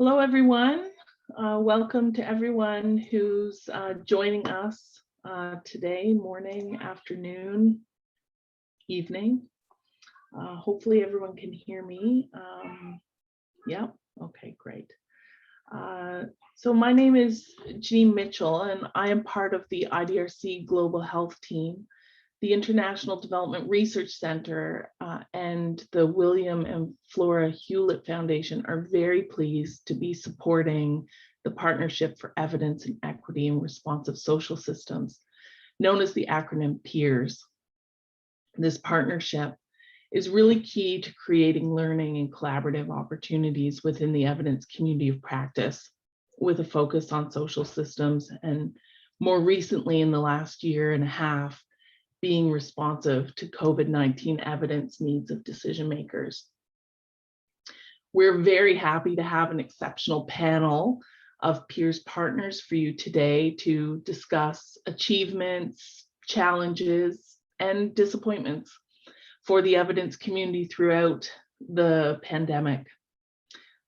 Hello, everyone. Welcome to everyone who's joining us today, morning, afternoon, evening. Hopefully everyone can hear me. Yeah, okay, great. So my name is Jeanine Mitchell, and I am part of the IDRC Global Health Team. The International Development Research Center and the William and Flora Hewlett Foundation are very pleased to be supporting the Partnership for Evidence and Equity in Responsive Social Systems, known as the acronym PEERSS. This partnership is really key to creating learning and collaborative opportunities within the evidence community of practice, with a focus on social systems, and more recently in the last year and a half, being responsive to COVID-19 evidence needs of decision makers. We're very happy to have an exceptional panel of PEERSS partners for you today to discuss achievements, challenges, and disappointments for the evidence community throughout the pandemic.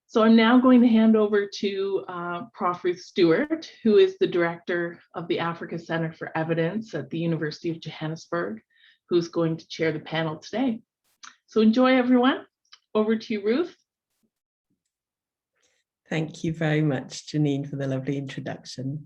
So I'm now going to hand over to Prof. Ruth Stewart, who is the director of the Africa Center for Evidence at the University of Johannesburg, who's going to chair the panel today. So enjoy, everyone. Over to you, Ruth. Thank you very much, Jeanine, for the lovely introduction.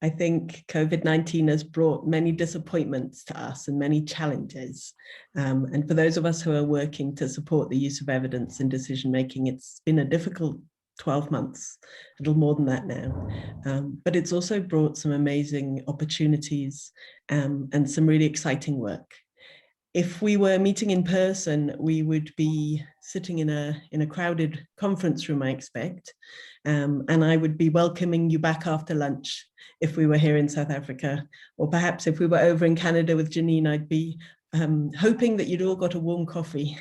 I think COVID-19 has brought many disappointments to us and many challenges. And for those of us who are working to support the use of evidence in decision-making, it's been a difficult 12 months, a little more than that now. But it's also brought some amazing opportunities and some really exciting work. If we were meeting in person, we would be sitting in a crowded conference room, I expect, and I would be welcoming you back after lunch if we were here in South Africa, or perhaps if we were over in Canada with Jeanine, I'd be hoping that you'd all got a warm coffee.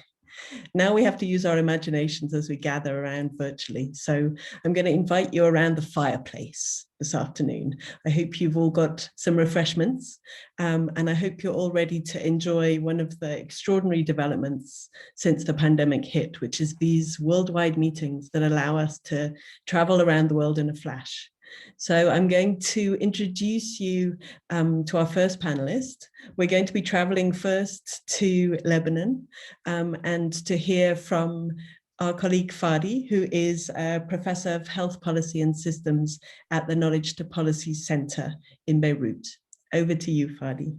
Now we have to use our imaginations as we gather around virtually. So I'm going to invite you around the fireplace this afternoon. I hope you've all got some refreshments, and I hope you're all ready to enjoy one of the extraordinary developments since the pandemic hit, which is these worldwide meetings that allow us to travel around the world in a flash. So I'm going to introduce you to our first panelist. We're going to be traveling first to Lebanon and to hear from our colleague Fadi, who is a professor of health policy and systems at the Knowledge to Policy Center in Beirut. Over to you, Fadi.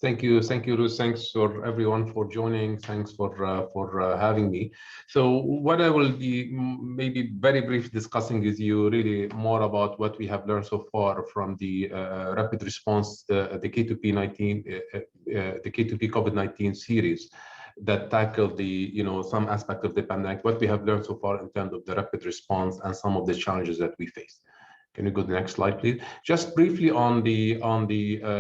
Thank you, Ruth. Thanks for everyone for joining. Thanks for having me. So what I will be maybe very brief discussing with you really more about what we have learned so far from the rapid response, the K2P COVID-19 series that tackled some aspect of the pandemic, what we have learned so far in terms of the rapid response and some of the challenges that we face. Can you go to the next slide, please? Just briefly on the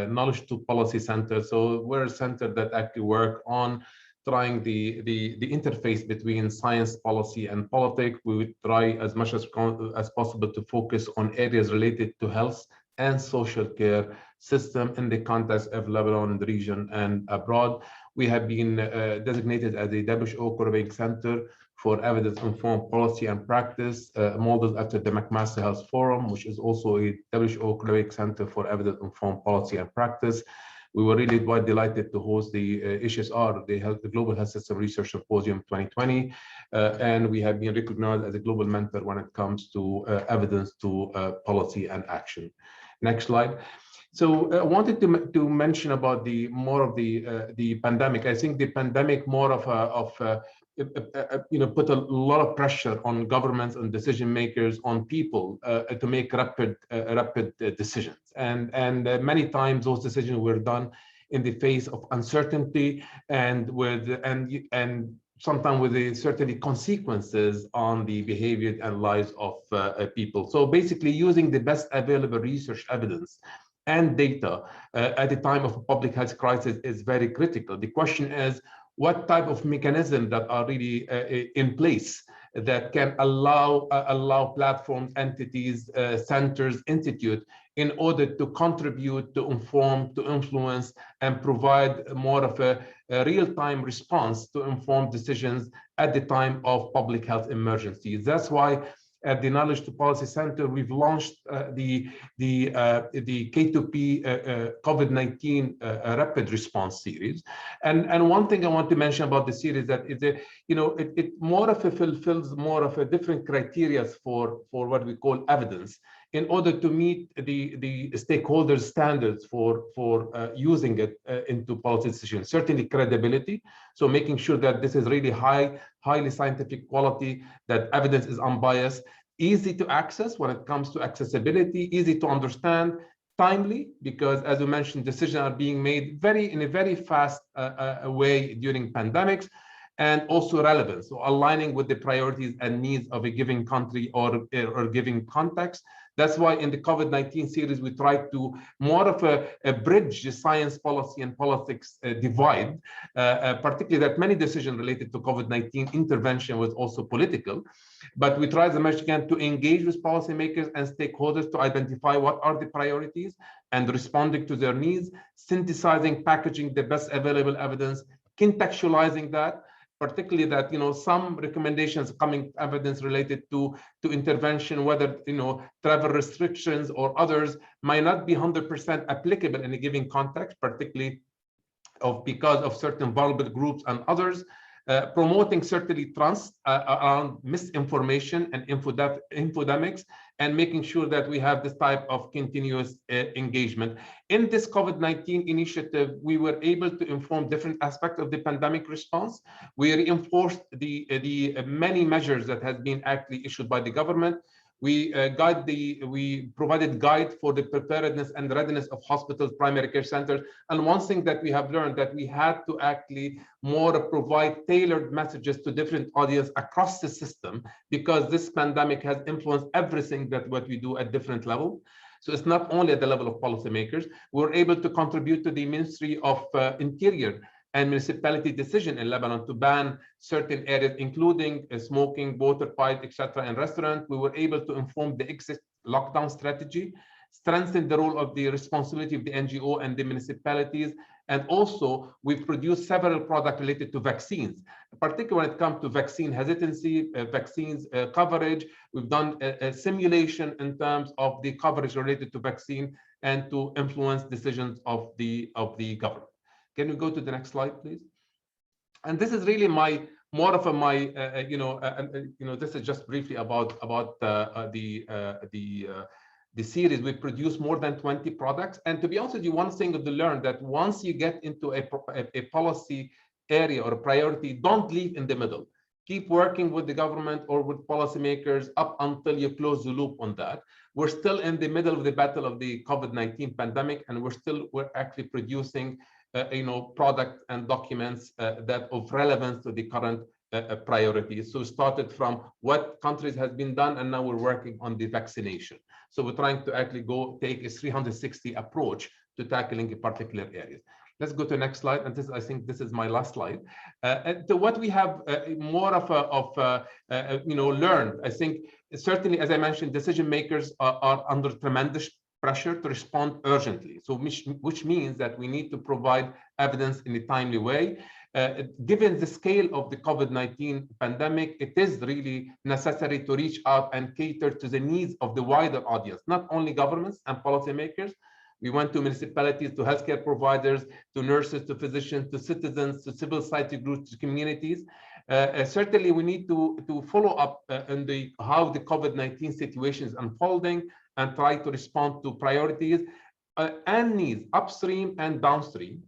Knowledge to Policy Center. So we're a center that actually work on trying the interface between science, policy, and politics. We would try as much as possible to focus on areas related to health and social care system in the context of Lebanon, the region, and abroad. We have been designated as a WHO coordinating center for evidence-informed policy and practice, modeled after the McMaster Health Forum, which is also a WHO coordinating center for evidence-informed policy and practice. We were really quite delighted to host the HSR, the Global Health System Research Symposium 2020, and we have been recognized as a global mentor when it comes to evidence to policy and action. Next slide. So I wanted to mention about more of the pandemic. I think the pandemic more put a lot of pressure on governments and decision makers, on people to make rapid decisions, and many times those decisions were done in the face of uncertainty and sometimes with certainly consequences on the behavior and lives of people. So basically, using the best available research evidence and data at the time of a public health crisis is very critical. The question is, what type of mechanisms that are really in place that can allow platforms, entities, centers, institutes in order to contribute, to inform, to influence, and provide more of a real-time response to inform decisions at the time of public health emergencies. That's why at the Knowledge to Policy Center, we've launched the K2P COVID-19 Rapid Response Series. And one thing I want to mention about the series that is, it more of a fulfills more of a different criteria for what we call evidence in order to meet the stakeholders' standards for using it into policy decisions. Certainly credibility, so making sure that this is really highly scientific quality, that evidence is unbiased, easy to access when it comes to accessibility, easy to understand, timely, because as you mentioned, decisions are being made in a very fast way during pandemics, and also relevant, so aligning with the priorities and needs of a given country or given context. That's why in the COVID-19 series, we tried to more of a bridge the science, policy, and politics divide, particularly that many decisions related to COVID-19 intervention was also political. But we tried as much as we can to engage with policymakers and stakeholders to identify what are the priorities and responding to their needs, synthesizing, packaging the best available evidence, contextualizing that, particularly that some recommendations coming evidence related to intervention, whether travel restrictions or others, might not be 100% applicable in a given context, particularly because of certain vulnerable groups and others. Promoting certainly trust around misinformation and infodemics, and making sure that we have this type of continuous engagement. In this COVID-19 initiative, we were able to inform different aspects of the pandemic response. We reinforced the many measures that has been actually issued by the government. We provided guide for the preparedness and readiness of hospitals, primary care centers. And one thing that we have learned that we had to actually more provide tailored messages to different audience across the system, because this pandemic has influenced everything that what we do at different levels. So it's not only at the level of policymakers. We're able to contribute to the Ministry of Interior and municipality decision in Lebanon to ban certain areas, including smoking, water pipe, etc., in restaurants. We were able to inform the exit lockdown strategy, strengthen the role of the responsibility of the NGO and the municipalities, and also we've produced several products related to vaccines, particularly when it comes to vaccine hesitancy, vaccines coverage. We've done a simulation in terms of the coverage related to vaccine and to influence decisions of the government. Can we go to the next slide, please? And this is really this is just briefly about the series. We produced more than 20 products. And to be honest with you, one thing to learn that once you get into a policy area or a priority, don't leave in the middle. Keep working with the government or with policymakers up until you close the loop on that. We're still in the middle of the battle of the COVID-19 pandemic, and we're actually producing product and documents that of relevance to the current priorities. So we started from what countries has been done, and now we're working on the vaccination. So we're trying to actually take a 360 approach to tackling a particular areas. Let's go to the next slide. And I think this is my last slide. So what we have more of learned, I think certainly, as I mentioned, decision makers are under tremendous pressure to respond urgently. So which means that we need to provide evidence in a timely way. Given the scale of the COVID-19 pandemic, it is really necessary to reach out and cater to the needs of the wider audience, not only governments and policymakers. We went to municipalities, to healthcare providers, to nurses, to physicians, to citizens, to civil society groups, to communities. Certainly, we need to follow up on how the COVID-19 situation is unfolding and try to respond to priorities and needs upstream and downstream.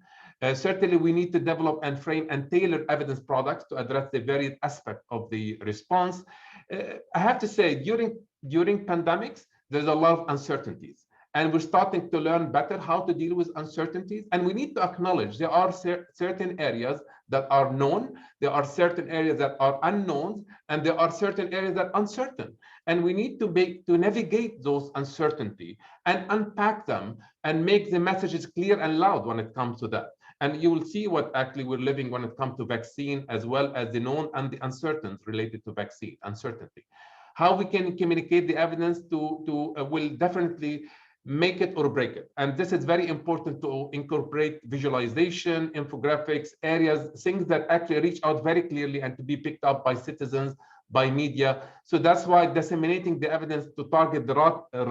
Certainly, we need to develop and frame and tailor evidence products to address the various aspects of the response. I have to say, during pandemics, there's a lot of uncertainties. And we're starting to learn better how to deal with uncertainties. And we need to acknowledge there are certain areas that are known, there are certain areas that are unknown, and there are certain areas that are uncertain. And we need to navigate those uncertainty and unpack them and make the messages clear and loud when it comes to that. And you will see what actually we're living when it comes to vaccine, as well as the known and the uncertainties related to vaccine uncertainty. How we can communicate the evidence will definitely make it or break it. And this is very important to incorporate visualization, infographics, areas, things that actually reach out very clearly and to be picked up by citizens, by media. So that's why disseminating the evidence to target the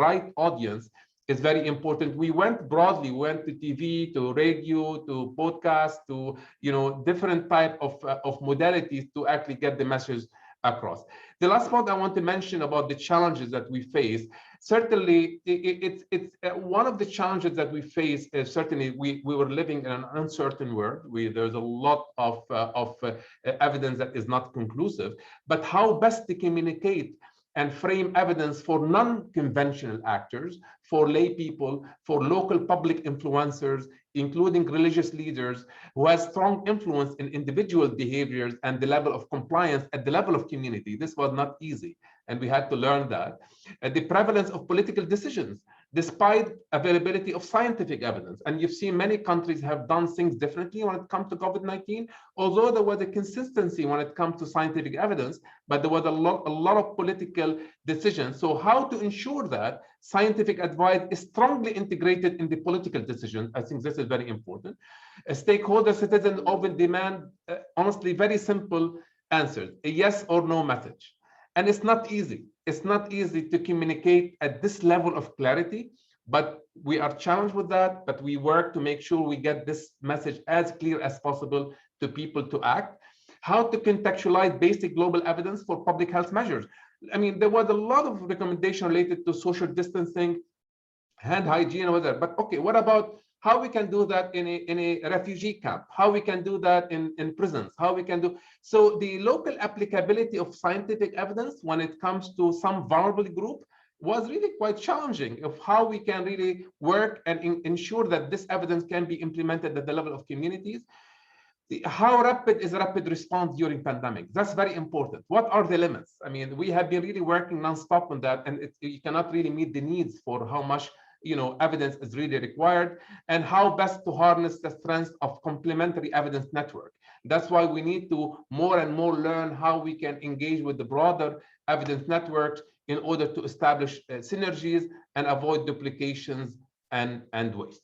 right audience is very important. We went broadly, we went to TV, to radio, to podcast, to different type of modalities to actually get the message across. The last point I want to mention about the challenges that we face, certainly it's one of the challenges that we face is certainly we were living in an uncertain world. There's a lot of evidence that is not conclusive, but how best to communicate and frame evidence for non-conventional actors, for lay people, for local public influencers, including religious leaders who has strong influence in individual behaviors and the level of compliance at the level of community. This was not easy, and we had to learn that. The prevalence of political decisions, despite availability of scientific evidence. And you've seen many countries have done things differently when it comes to COVID-19, although there was a consistency when it comes to scientific evidence, but there was a lot of political decisions. So how to ensure that scientific advice is strongly integrated in the political decisions? I think this is very important. Stakeholder citizens often demand, honestly, very simple answers, a yes or no message. And it's not easy. It's not easy to communicate at this level of clarity, but we are challenged with that, but we work to make sure we get this message as clear as possible to people to act. How to contextualize basic global evidence for public health measures. I mean, there was a lot of recommendation related to social distancing, hand hygiene, or whatever, but okay, what about how we can do that in a refugee camp, how we can do that in prisons, how we can do. So the local applicability of scientific evidence when it comes to some vulnerable group was really quite challenging of how we can really work and ensure that this evidence can be implemented at the level of communities. How rapid is rapid response during pandemic? That's very important. What are the limits? I mean, we have been really working nonstop on that, and you cannot really meet the needs for how much evidence is really required, and how best to harness the strength of complementary evidence network. That's why we need to more and more learn how we can engage with the broader evidence networks in order to establish synergies and avoid duplications and waste.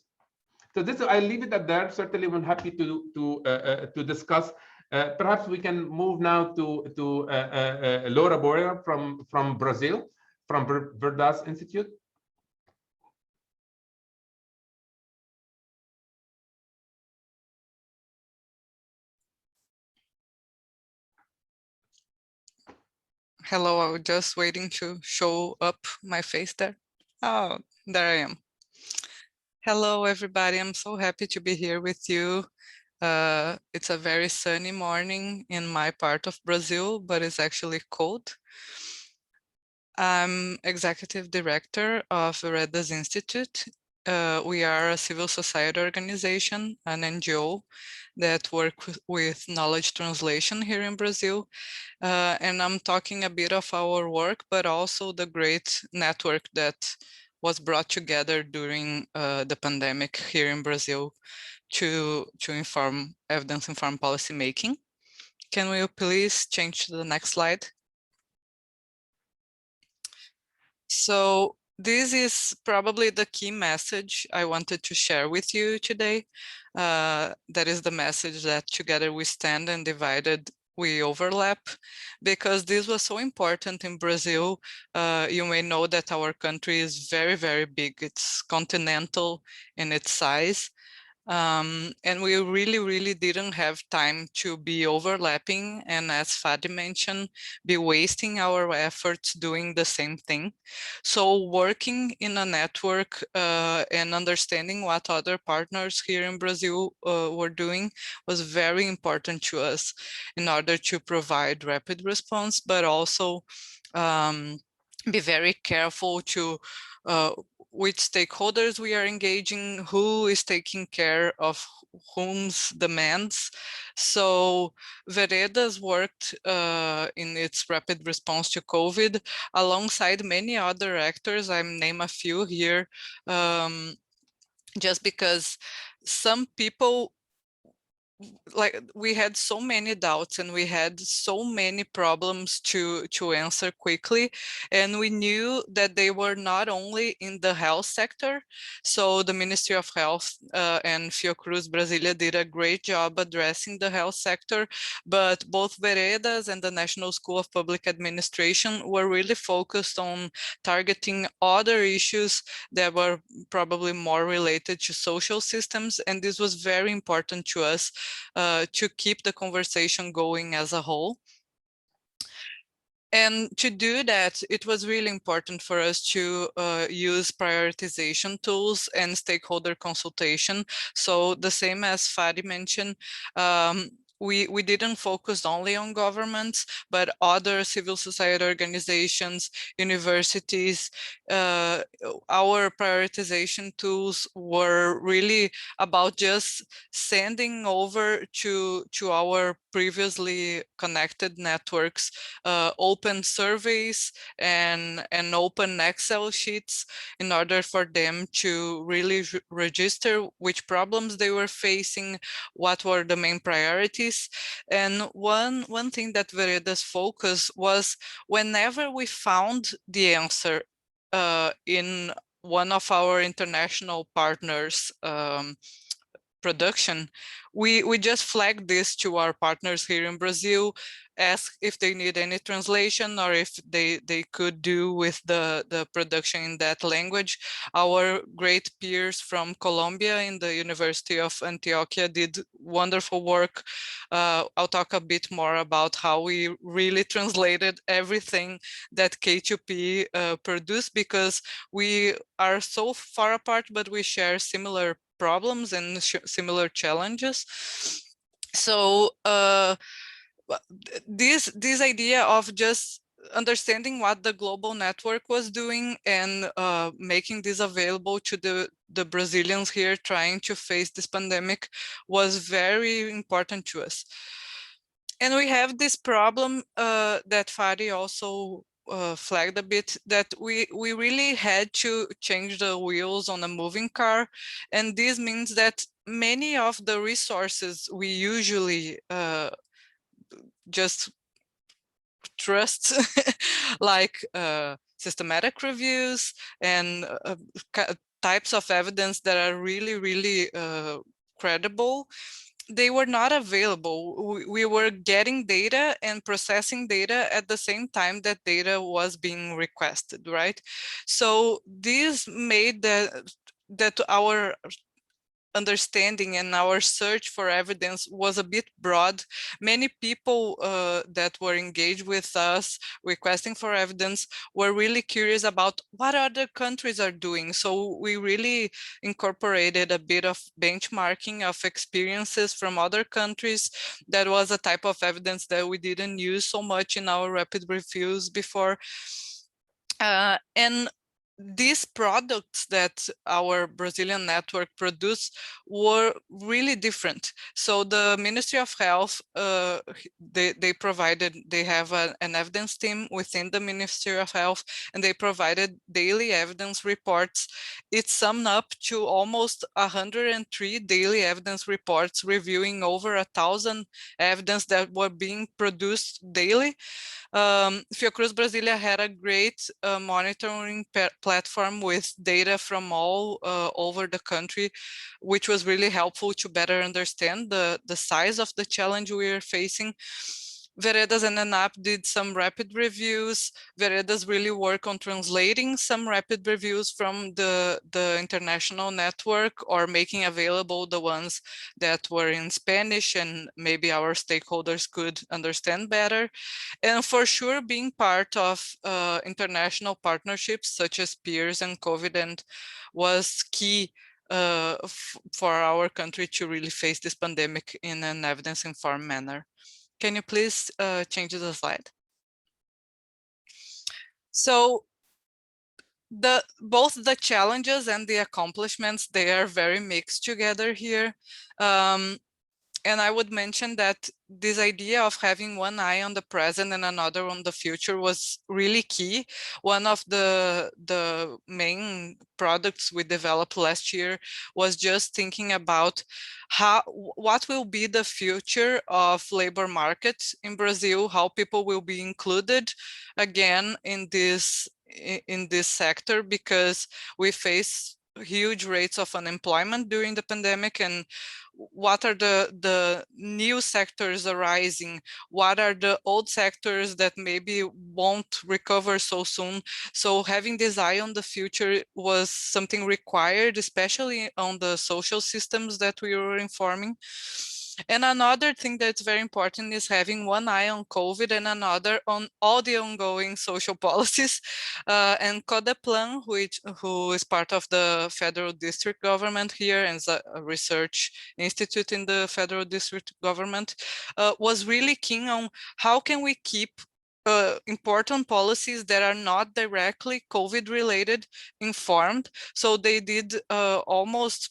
So this, I leave it at that. Certainly, I'm happy to discuss. Perhaps we can move now to Laura Boria from Brazil, from Verdas Institute. Hello, I was just waiting to show up my face there. Oh, there I am. Hello, everybody. I'm so happy to be here with you. It's a very sunny morning in my part of Brazil, but it's actually cold. I'm Executive Director of Verdas Institute. We are a civil society organization, an NGO that works with knowledge translation here in Brazil. And I'm talking a bit of our work, but also the great network that was brought together during the pandemic here in Brazil to inform evidence-informed policy making. Can we please change to the next slide? So this is probably the key message I wanted to share with you today. That is the message that together we stand and divided we overlap, because this was so important in Brazil. You may know that our country is very, very big. It's continental in its size. And we really didn't have time to be overlapping, and as Fadi mentioned, be wasting our efforts doing the same thing. So working in a network and understanding what other partners here in Brazil were doing was very important to us in order to provide rapid response, but also be very careful to which stakeholders we are engaging, who is taking care of whom's demands. So Veredas worked in its rapid response to COVID alongside many other actors. I name a few here, just because some people like we had so many doubts and we had so many problems to answer quickly, and we knew that they were not only in the health sector. So the Ministry of Health and PEERSS Brasilia did a great job addressing the health sector, but both Veredas and the National School of Public Administration were really focused on targeting other issues that were probably more related to social systems, and this was very important to us to keep the conversation going as a whole. And to do that, it was really important for us to use prioritization tools and stakeholder consultation. So the same as Fadi mentioned, we didn't focus only on governments, but other civil society organizations, universities. Our prioritization tools were really about just sending over to our previously connected networks open surveys and open Excel sheets in order for them to really register which problems they were facing, what were the main priorities. And one thing that Veredas focus was, whenever we found the answer in one of our international partners production, we just flagged this to our partners here in Brazil, ask if they need any translation or if they could do with the production in that language. Our great peers from Colombia in the University of Antioquia did wonderful work. I'll talk a bit more about how we really translated everything that K2P produced, because we are so far apart, but we share similar problems and similar challenges. So this idea of just understanding what the global network was doing and making this available to the Brazilians here trying to face this pandemic was very important to us. And we have this problem that Fadi also flagged a bit, that we really had to change the wheels on a moving car. And this means that many of the resources we usually just trust, like systematic reviews and types of evidence that are really credible, they were not available. We were getting data and processing data at the same time that data was being requested, right? So this made that our understanding and our search for evidence was a bit broad. Many people that were engaged with us requesting for evidence were really curious about what other countries are doing. So we really incorporated a bit of benchmarking of experiences from other countries. That was a type of evidence that we didn't use so much in our rapid reviews before. And these products that our Brazilian network produced were really different. So the Ministry of Health, they have an evidence team within the Ministry of Health, and they provided daily evidence reports. It summed up to almost 103 daily evidence reports reviewing over 1,000 evidence that were being produced daily. PEERSS Brasilia had a great monitoring platform with data from all over the country, which was really helpful to better understand the size of the challenge we were facing. Veredas and ENAP did some rapid reviews. Veredas really work on translating some rapid reviews from the international network, or making available the ones that were in Spanish and maybe our stakeholders could understand better. And for sure, being part of international partnerships such as PEERSS and COVID was key for our country to really face this pandemic in an evidence-informed manner. Can you please change the slide? So both the challenges and the accomplishments, they are very mixed together here. And I would mention that this idea of having one eye on the present and another on the future was really key. One of the main products we developed last year was just thinking about what will be the future of labor markets in Brazil, how people will be included again in this sector, because we face huge rates of unemployment during the pandemic. And what are the new sectors arising? What are the old sectors that maybe won't recover so soon? So having this eye on the future was something required, especially on the social systems that we were informing. And another thing that's very important is having one eye on COVID and another on all the ongoing social policies. And Codeplan, who is part of the federal district government here and is a research institute in the federal district government, was really keen on how can we keep important policies that are not directly COVID related informed. So they did almost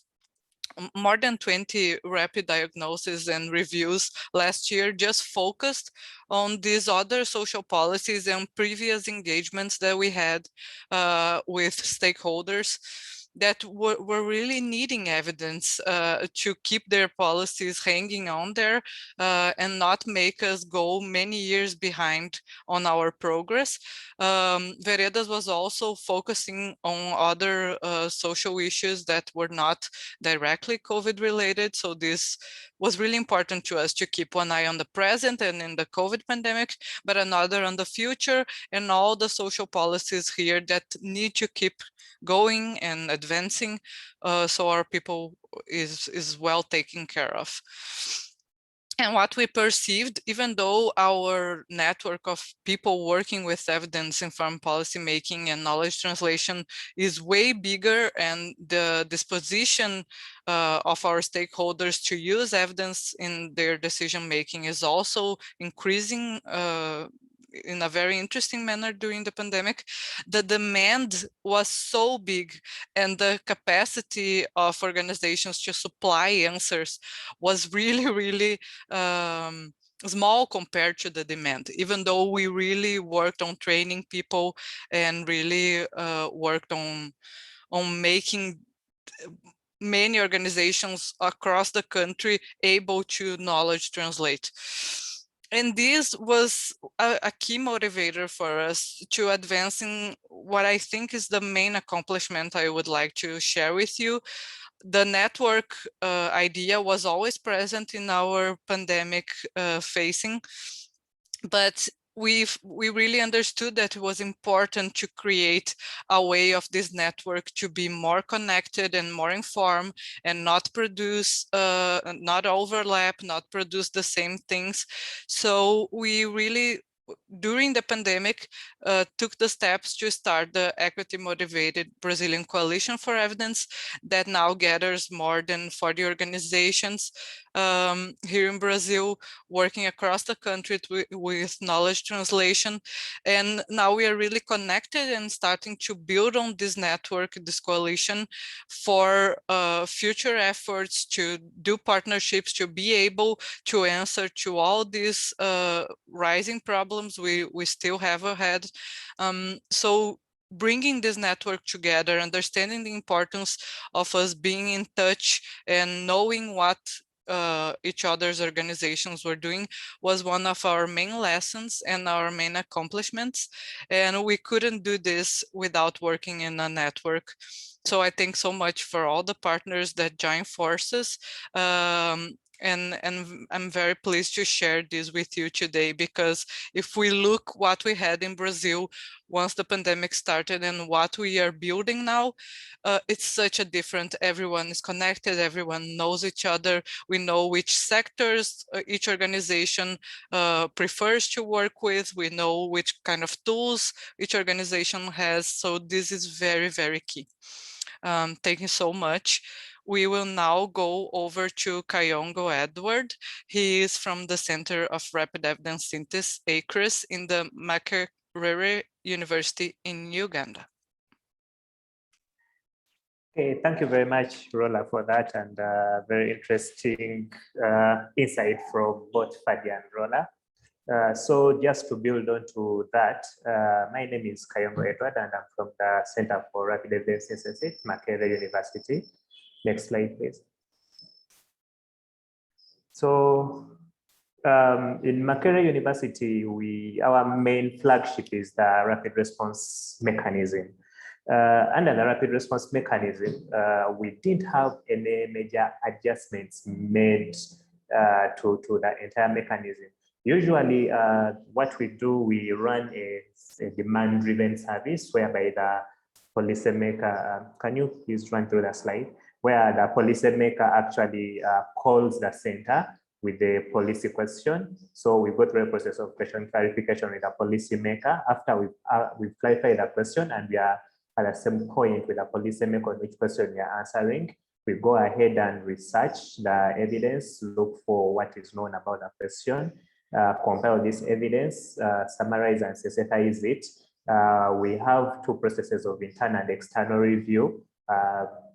more than 20 rapid diagnoses and reviews last year, just focused on these other social policies and previous engagements that we had with stakeholders that were really needing evidence to keep their policies hanging on there and not make us go many years behind on our progress. Veredas was also focusing on other social issues that were not directly COVID related. So this was really important to us to keep one eye on the present and in the COVID pandemic, but another on the future and all the social policies here that need to keep going and advancing, so our people is well taken care of. And what we perceived, even though our network of people working with evidence-informed policymaking and knowledge translation is way bigger, and the disposition of our stakeholders to use evidence in their decision-making is also increasing in a very interesting manner during the pandemic, the demand was so big and the capacity of organizations to supply answers was really, really small compared to the demand, even though we really worked on training people and really worked on making many organizations across the country able to knowledge translate. And this was a key motivator for us to advancing what I think is the main accomplishment I would like to share with you. The network idea was always present in our pandemic facing, but we really understood that it was important to create a way of this network to be more connected and more informed and not produce, not overlap, not produce the same things. So we really, during the pandemic, took the steps to start the Equity Motivated Brazilian Coalition for Evidence that now gathers more than 40 organizations here in Brazil, working across the country with knowledge translation. And now we are really connected and starting to build on this network, this coalition, for future efforts to do partnerships, to be able to answer to all these rising problems we still have ahead. So bringing this network together, understanding the importance of us being in touch and knowing what each other's organizations were doing was one of our main lessons and our main accomplishments. And we couldn't do this without working in a network. So I thank so much for all the partners that join forces. And I'm very pleased to share this with you today, because if we look what we had in Brazil once the pandemic started and what we are building now, it's such a different, everyone is connected, everyone knows each other, we know which sectors each organization prefers to work with, we know which kind of tools each organization has, so this is very, very key. Thank you so much. We will now go over to Kayongo Edward. He is from the Center of Rapid Evidence Synthesis, PEERSS, in the Makerere University in Uganda. Okay, thank you very much, Rola, for that, and very interesting insight from both Fadi and Rola. So just to build on to that, my name is Kayongo Edward, and I'm from the Center for Rapid Evidence Synthesis, Makerere University. Next slide, please. So in Makerere University, our main flagship is the rapid response mechanism. Under the rapid response mechanism, we didn't have any major adjustments made to the entire mechanism. Usually, what we do, we run a demand-driven service whereby the policymaker, can you please run through the slide, where the policymaker actually calls the center with the policy question. So we go through a process of question clarification with the policymaker. After we've clarified the question and we are at the same point with the policymaker on which question we are answering, we go ahead and research the evidence, look for what is known about the question, compile this evidence, summarize and synthesize it. We have two processes of internal and external review.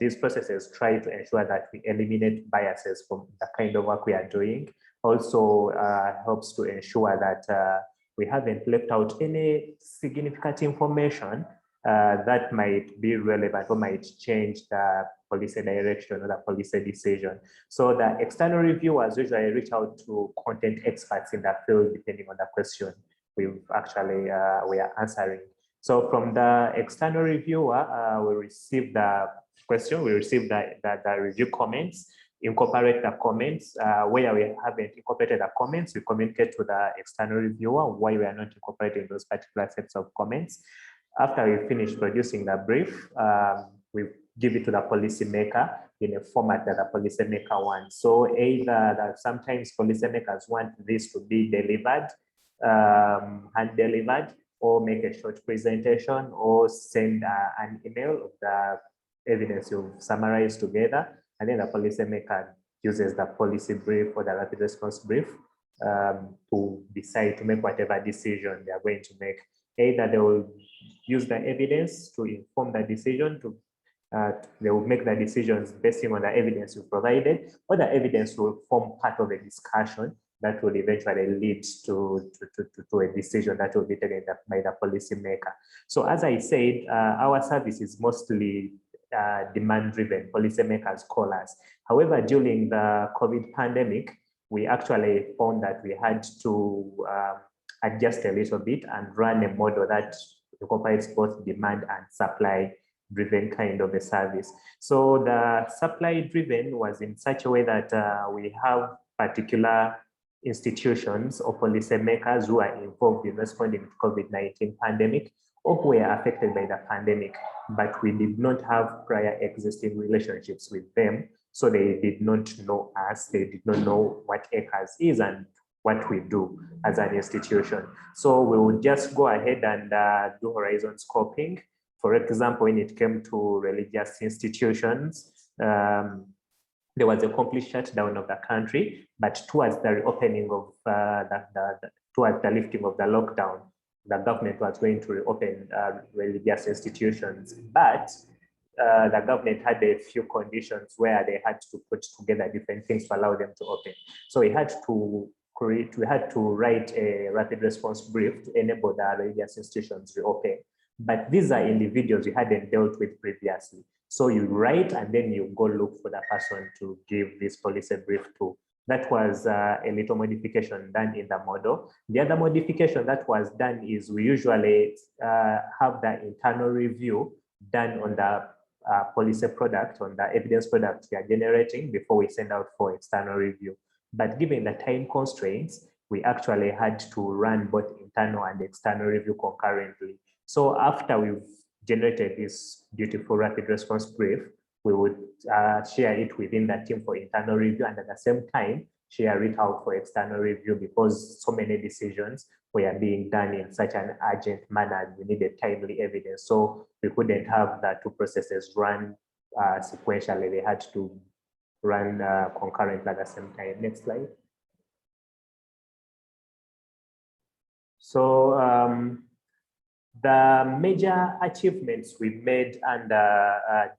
These processes try to ensure that we eliminate biases from the kind of work we are doing. Also helps to ensure that we haven't left out any significant information that might be relevant or might change the policy direction or the policy decision. So the external reviewers usually reach out to content experts in the field depending on the question we are answering. So from the external reviewer, we receive the question, we receive the review comments, incorporate the comments. Where we haven't incorporated the comments, we communicate to the external reviewer why we are not incorporating those particular sets of comments. After we finish producing the brief, we give it to the policymaker in a format that the policymaker wants. So either that sometimes policymakers want this to be delivered, hand delivered, or make a short presentation, or send an email of the evidence you've summarized together, and then the policymaker uses the policy brief or the rapid response brief to decide to make whatever decision they are going to make. Either they will use the evidence to inform the decision, they will make the decisions based on the evidence you provided, or the evidence will form part of a discussion that will eventually lead to a decision that will be taken by the policymaker. So as I said, our service is mostly demand-driven. Policymakers call us. However, during the COVID pandemic, we actually found that we had to adjust a little bit and run a model that incorporates both demand and supply-driven kind of a service. So the supply-driven was in such a way that we have particular institutions or policymakers who are involved in responding to COVID-19 pandemic or who were affected by the pandemic, but we did not have prior existing relationships with them. So they did not know us, they did not know what ECAS is and what we do as an institution. So we would just go ahead and do horizon scoping. For example, when it came to religious institutions, there was a complete shutdown of the country, but towards the reopening of towards the lifting of the lockdown, the government was going to reopen religious institutions, but the government had a few conditions where they had to put together different things to allow them to open. So we had to write a rapid response brief to enable the religious institutions to reopen. But these are individuals we hadn't dealt with previously. So you write and then you go look for the person to give this policy brief to. That was a little modification done in the model. The other modification that was done is we usually have the internal review done on the policy product, on the evidence product we are generating before we send out for external review. But given the time constraints, we actually had to run both internal and external review concurrently. So after we've generated this beautiful rapid response brief, we would share it within the team for internal review, and at the same time, share it out for external review because so many decisions were being done in such an urgent manner. We needed timely evidence. So we couldn't have the two processes run sequentially. They had to run concurrently at the same time. Next slide. So the major achievements we made under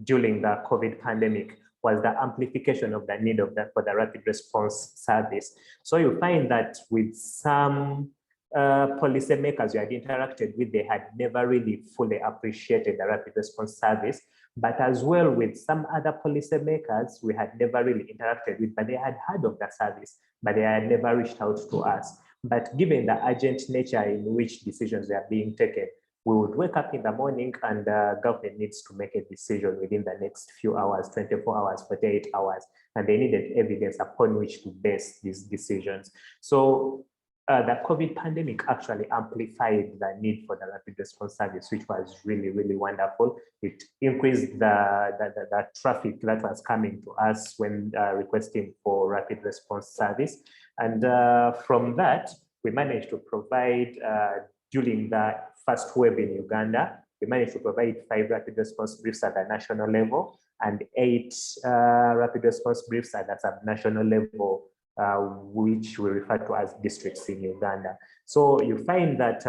during the COVID pandemic was the amplification of the need of that for the rapid response service. So you find that with some policymakers you had interacted with, they had never really fully appreciated the rapid response service, but as well with some other policymakers we had never really interacted with, but they had heard of the service, but they had never reached out to us. But given the urgent nature in which decisions were being taken, we would wake up in the morning and government needs to make a decision within the next few hours, 24 hours, 48 hours, and they needed evidence upon which to base these decisions. So the COVID pandemic actually amplified the need for the rapid response service, which was really, really wonderful. It increased the traffic that was coming to us when requesting for rapid response service. And from that, we managed to provide, during the first wave in Uganda, we managed to provide 5 rapid response briefs at the national level and 8 rapid response briefs at the sub-national level, which we refer to as districts in Uganda. So you find that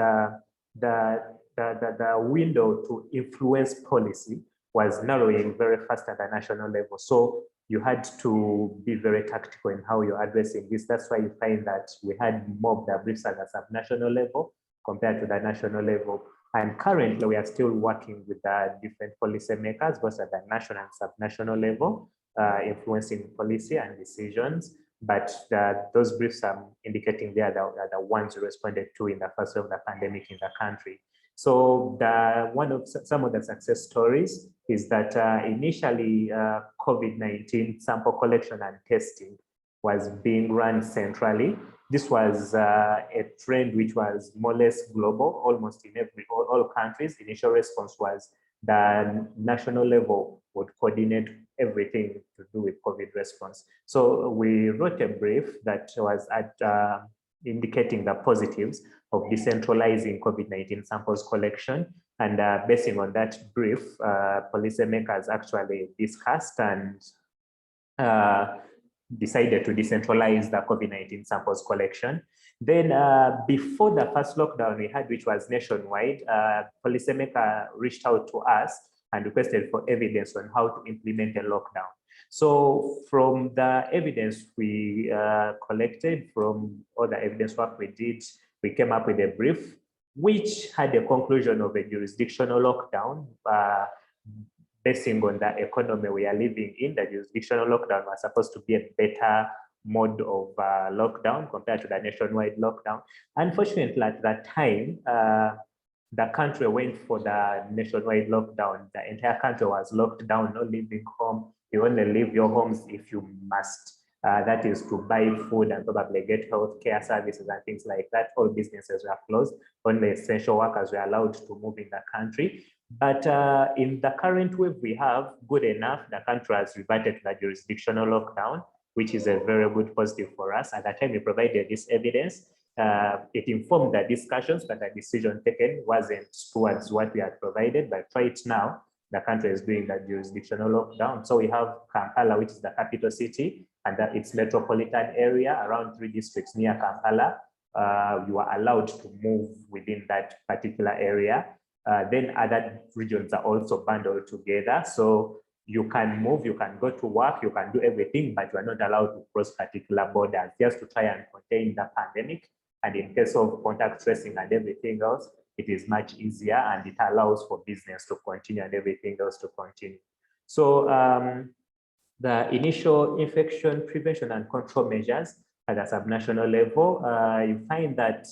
the window to influence policy was narrowing very fast at the national level. So you had to be very tactical in how you're addressing this. That's why you find that we had more of the briefs at the sub-national level compared to the national level. And currently we are still working with the different policymakers, both at the national and sub-national level, influencing policy and decisions. But those briefs I'm indicating there are the ones we responded to in the first wave of the pandemic in the country. So one of some of the success stories is that initially COVID-19 sample collection and testing was being run centrally. This was a trend which was more or less global, almost in all countries. Initial response was the national level would coordinate everything to do with COVID response. So we wrote a brief that was indicating the positives of decentralizing COVID-19 samples collection. And basing on that brief, policymakers actually discussed and decided to decentralize the COVID-19 samples collection. Then before the first lockdown we had, which was nationwide, policymaker reached out to us and requested for evidence on how to implement a lockdown. So from the evidence we collected, from all the evidence work we did, we came up with a brief, which had a conclusion of a jurisdictional lockdown. Basing on the economy we are living in, the jurisdictional lockdown was supposed to be a better mode of lockdown compared to the nationwide lockdown. Unfortunately, at that time, the country went for the nationwide lockdown. The entire country was locked down, no leaving home. You only leave your homes if you must. That is to buy food and probably get health care services and things like that. All businesses were closed. Only essential workers were allowed to move in the country. But in the current wave we have, good enough, the country has reverted to the jurisdictional lockdown, which is a very good positive for us. At the time we provided this evidence, it informed the discussions, but the decision taken wasn't towards what we had provided. But right now, the country is doing the jurisdictional lockdown. So we have Kampala, which is the capital city, and its metropolitan area, around 3 districts near Kampala. You are allowed to move within that particular area. Then other regions are also bundled together. So you can move, you can go to work, you can do everything, but you are not allowed to cross particular borders just to try and contain the pandemic. And in case of contact tracing and everything else, it is much easier and it allows for business to continue and everything else to continue. So the initial infection prevention and control measures at the subnational level, you find that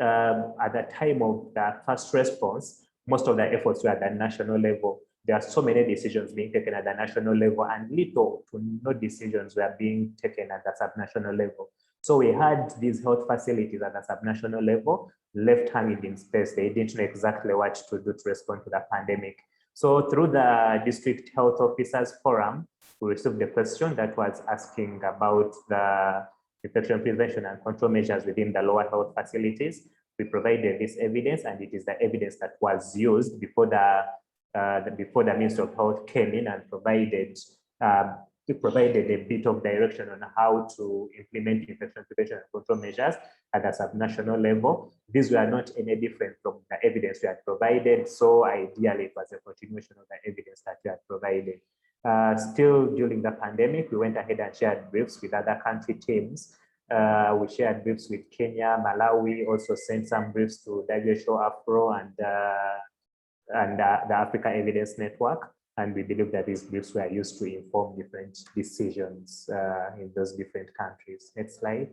at the time of the first response, most of the efforts were at the national level. There are so many decisions being taken at the national level and little to no decisions were being taken at the subnational level. So we had these health facilities at the subnational level left hanging in space. They didn't know exactly what to do to respond to the pandemic. So through the District Health Officers Forum, we received a question that was asking about the infection prevention and control measures within the lower health facilities. We provided this evidence, and it is the evidence that was used before the Ministry of Health came in and provided provided a bit of direction on how to implement infection prevention and control measures at a subnational level. These were not any different from the evidence we had provided. So ideally, it was a continuation of the evidence that we had provided. Still during the pandemic, we went ahead and shared briefs with other country teams. We shared briefs with Kenya, Malawi, also sent some briefs to WHO, Afro, and the Africa Evidence Network. And we believe that these briefs were used to inform different decisions in those different countries. Next slide.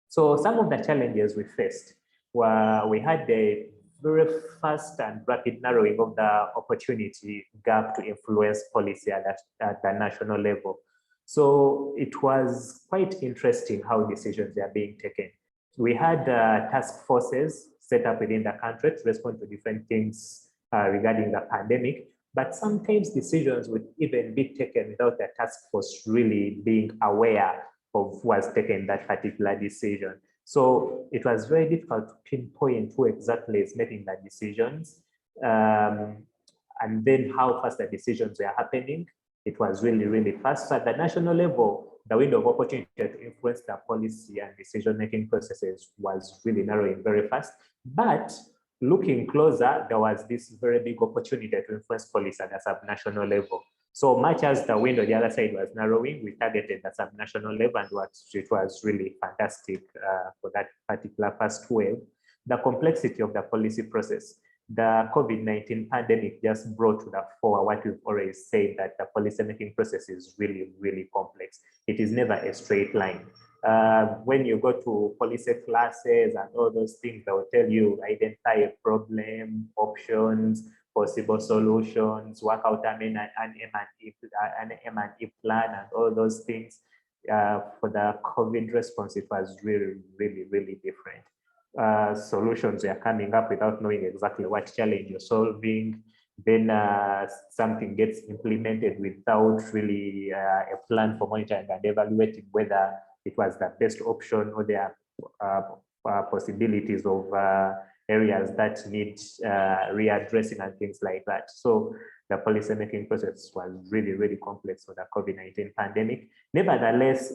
So some of the challenges we faced were we had a very fast and rapid narrowing of the opportunity gap to influence policy at the national level. So it was quite interesting how decisions are being taken. We had task forces set up within the country to respond to different things regarding the pandemic, but sometimes decisions would even be taken without the task force really being aware of who has taken that particular decision. So it was very difficult to pinpoint who exactly is making the decisions, and then how fast the decisions were happening. It was really, really fast. So at the national level, the window of opportunity to influence the policy and decision-making processes was really narrowing very fast. But looking closer, there was this very big opportunity to influence policy at the subnational level. So much as the window, the other side was narrowing, we targeted the subnational level, and it was really fantastic for that particular first wave. The complexity of the policy process, the COVID-19 pandemic just brought to the fore what we've always said, that the policy-making process is really, really complex. It is never a straight line. When you go to policy classes and all those things, they will tell you identify a problem, options, possible solutions, work out an M&E plan, and all those things. For the COVID response, it was really, really, really different. Solutions are coming up without knowing exactly what challenge you're solving. Then something gets implemented without really a plan for monitoring and evaluating whether it was the best option, or there are possibilities of areas that need readdressing and things like that. So the policy making process was really, really complex for the COVID-19 pandemic. Nevertheless,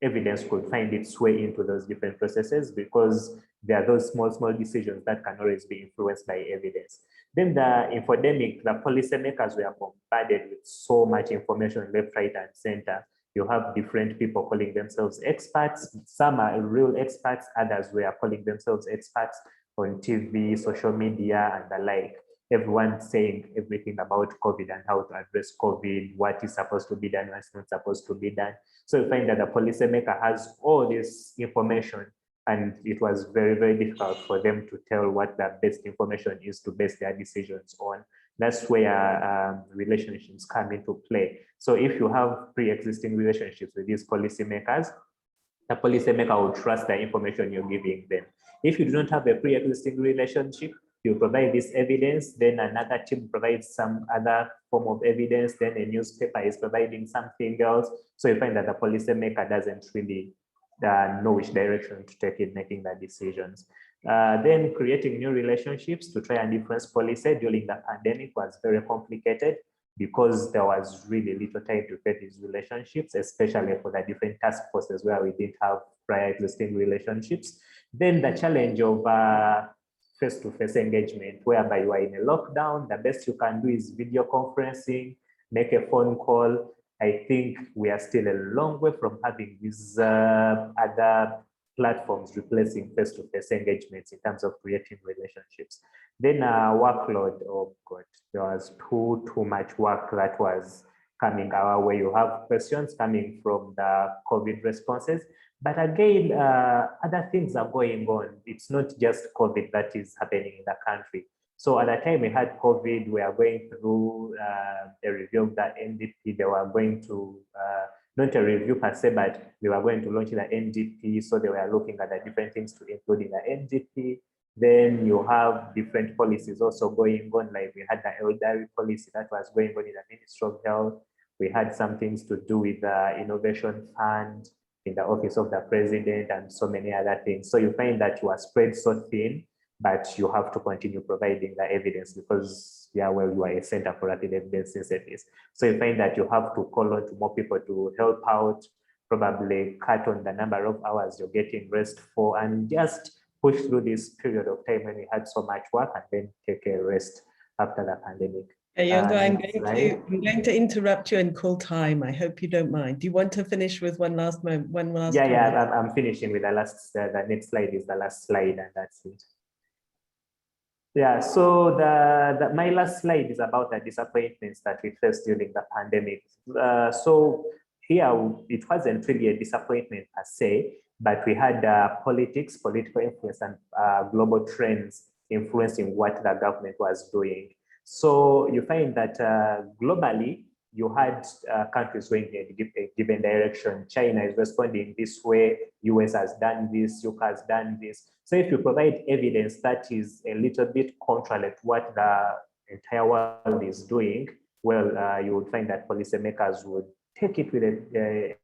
evidence could find its way into those different processes because there are those small decisions that can always be influenced by evidence. Then the infodemic, the policymakers were bombarded with so much information left, right, and center. You have different people calling themselves experts. Some are real experts, others were calling themselves experts on TV, social media, and the like. Everyone saying everything about COVID and how to address COVID, what is supposed to be done, what's not supposed to be done. So you find that the policymaker has all this information, and it was very, very difficult for them to tell what the best information is to base their decisions on. That's where relationships come into play. So if you have pre-existing relationships with these policymakers, the policymaker will trust the information you're giving them. If you do not have a pre-existing relationship, you provide this evidence, then another team provides some other form of evidence, then a newspaper is providing something else. So you find that the policymaker doesn't really know which direction to take in making the decisions. Then creating new relationships to try and influence policy during the pandemic was very complicated because there was really little time to create these relationships, especially for the different task forces where we didn't have prior existing relationships. Then the challenge of face-to-face engagement, whereby you are in a lockdown, the best you can do is video conferencing, make a phone call. I think we are still a long way from having these other platforms replacing face-to-face engagements in terms of creating relationships. Then workload, oh God, there was too much work that was coming our way. You have questions coming from the COVID responses, but again, other things are going on. It's not just COVID that is happening in the country. So at the time we had COVID, we are going through a review of the NDP. They were going to, not a review per se, but they were going to launch the NDP. So they were looking at the different things to include in the NDP. Then you have different policies also going on, like we had the elderly policy that was going on in the Ministry of Health. We had some things to do with the Innovation Fund in the Office of the President and so many other things. So you find that you are spread so thin, but you have to continue providing the evidence because yeah, well, you are a center for rapid evidence synthesis. So you find that you have to call on to more people to help out, probably cut on the number of hours you're getting rest for, and just push through this period of time when we had so much work, and then take a rest after the pandemic. Yongo, I'm going to interrupt you and call time. I hope you don't mind. Do you want to finish with one last moment? Yeah, I'm finishing with the last. The next slide is the last slide, and that's it. Yeah, so my last slide is about the disappointments that we faced during the pandemic. So here, it wasn't really a disappointment per se, but we had political influence, and global trends influencing what the government was doing. So you find that globally, you had countries going in a given direction. China is responding this way, US has done this, UK has done this. So if you provide evidence that is a little bit contrary to what the entire world is doing, well, you would find that policymakers would take it with a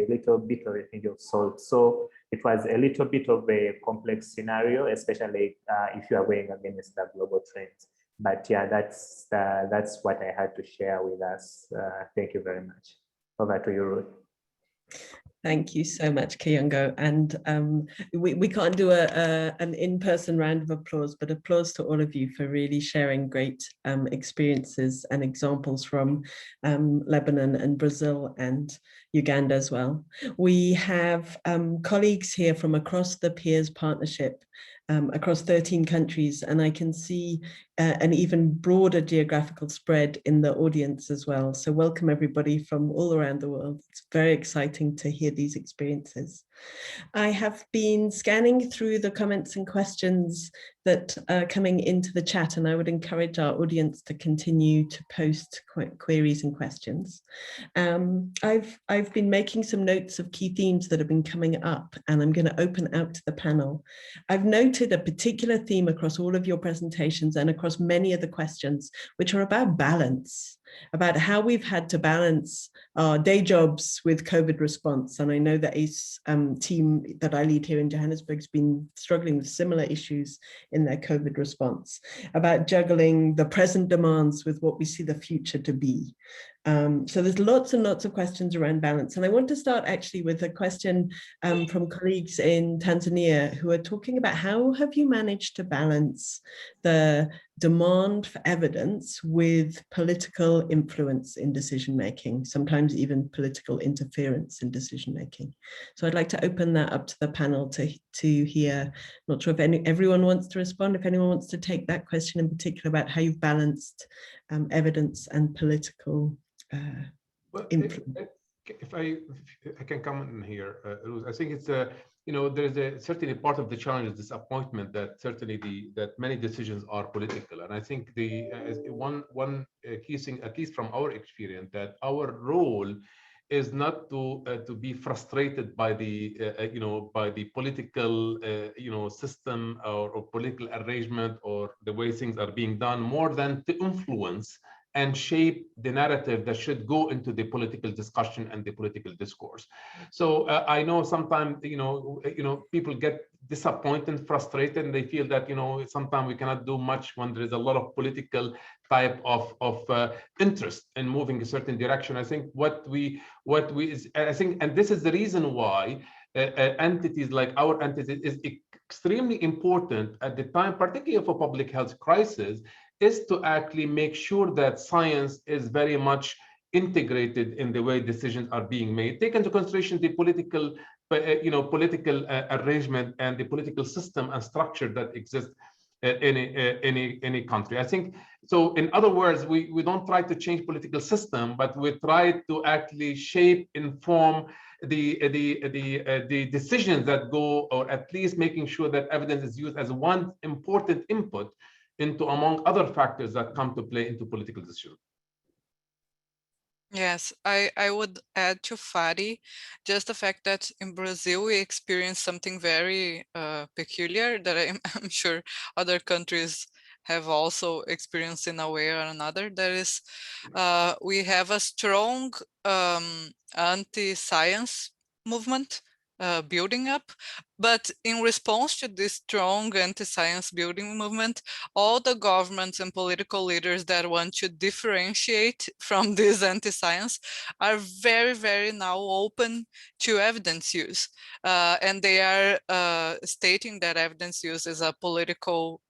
little bit of a pinch of salt. So it was a little bit of a complex scenario, especially if you are going against the global trends. But yeah, that's what I had to share with us. Thank you very much. Over to you, Ruth. Thank you so much, Kiyongo. And we can't do an in-person round of applause, but applause to all of you for really sharing great experiences and examples from Lebanon and Brazil and Uganda as well. We have colleagues here from across the PEERSS partnership, across 13 countries, and I can see an even broader geographical spread in the audience as well. So welcome everybody from all around the world. It's very exciting to hear these experiences. I have been scanning through the comments and questions that are coming into the chat, and I would encourage our audience to continue to post queries and questions. I've been making some notes of key themes that have been coming up, and I'm going to open out to the panel. I've noted a particular theme across all of your presentations and across many of the questions, which are about balance, about how we've had to balance our day jobs with COVID response. And I know the ACE team that I lead here in Johannesburg has been struggling with similar issues in their COVID response, about juggling the present demands with what we see the future to be. So there's lots and lots of questions around balance. And I want to start actually with a question from colleagues in Tanzania who are talking about how have you managed to balance the demand for evidence with political influence in decision-making, sometimes even political interference in decision-making. So I'd like to open that up to the panel to hear. Not sure if everyone wants to respond, if anyone wants to take that question in particular about how you've balanced evidence and political influence. If I can comment in here, Ruth, I think it's there's a certainly part of the challenge is disappointment that certainly that many decisions are political, and I think the one key thing, at least from our experience, that our role is not to be frustrated by the by the political system or political arrangement or the way things are being done, more than to influence and shape the narrative that should go into the political discussion and the political discourse. So I know sometimes people get disappointed, frustrated, and they feel that sometimes we cannot do much when there is a lot of political type of interest in moving a certain direction. I think and this is the reason why entities like our entity is extremely important at the time, particularly of a public health crisis, is to actually make sure that science is very much integrated in the way decisions are being made. Take into consideration the political, arrangement and the political system and structure that exists in any country. I think so. In other words, we don't try to change political system, but we try to actually shape, inform the decisions that go, or at least making sure that evidence is used as one important input into among other factors that come to play into political decisions. Yes, I would add to Fadi just the fact that in Brazil we experienced something very peculiar that I'm sure other countries have also experienced in a way or another. That is, we have a strong anti-science movement building up. But in response to this strong anti-science building movement, all the governments and political leaders that want to differentiate from this anti-science are very, very now open to evidence use. And they are stating that evidence use is a political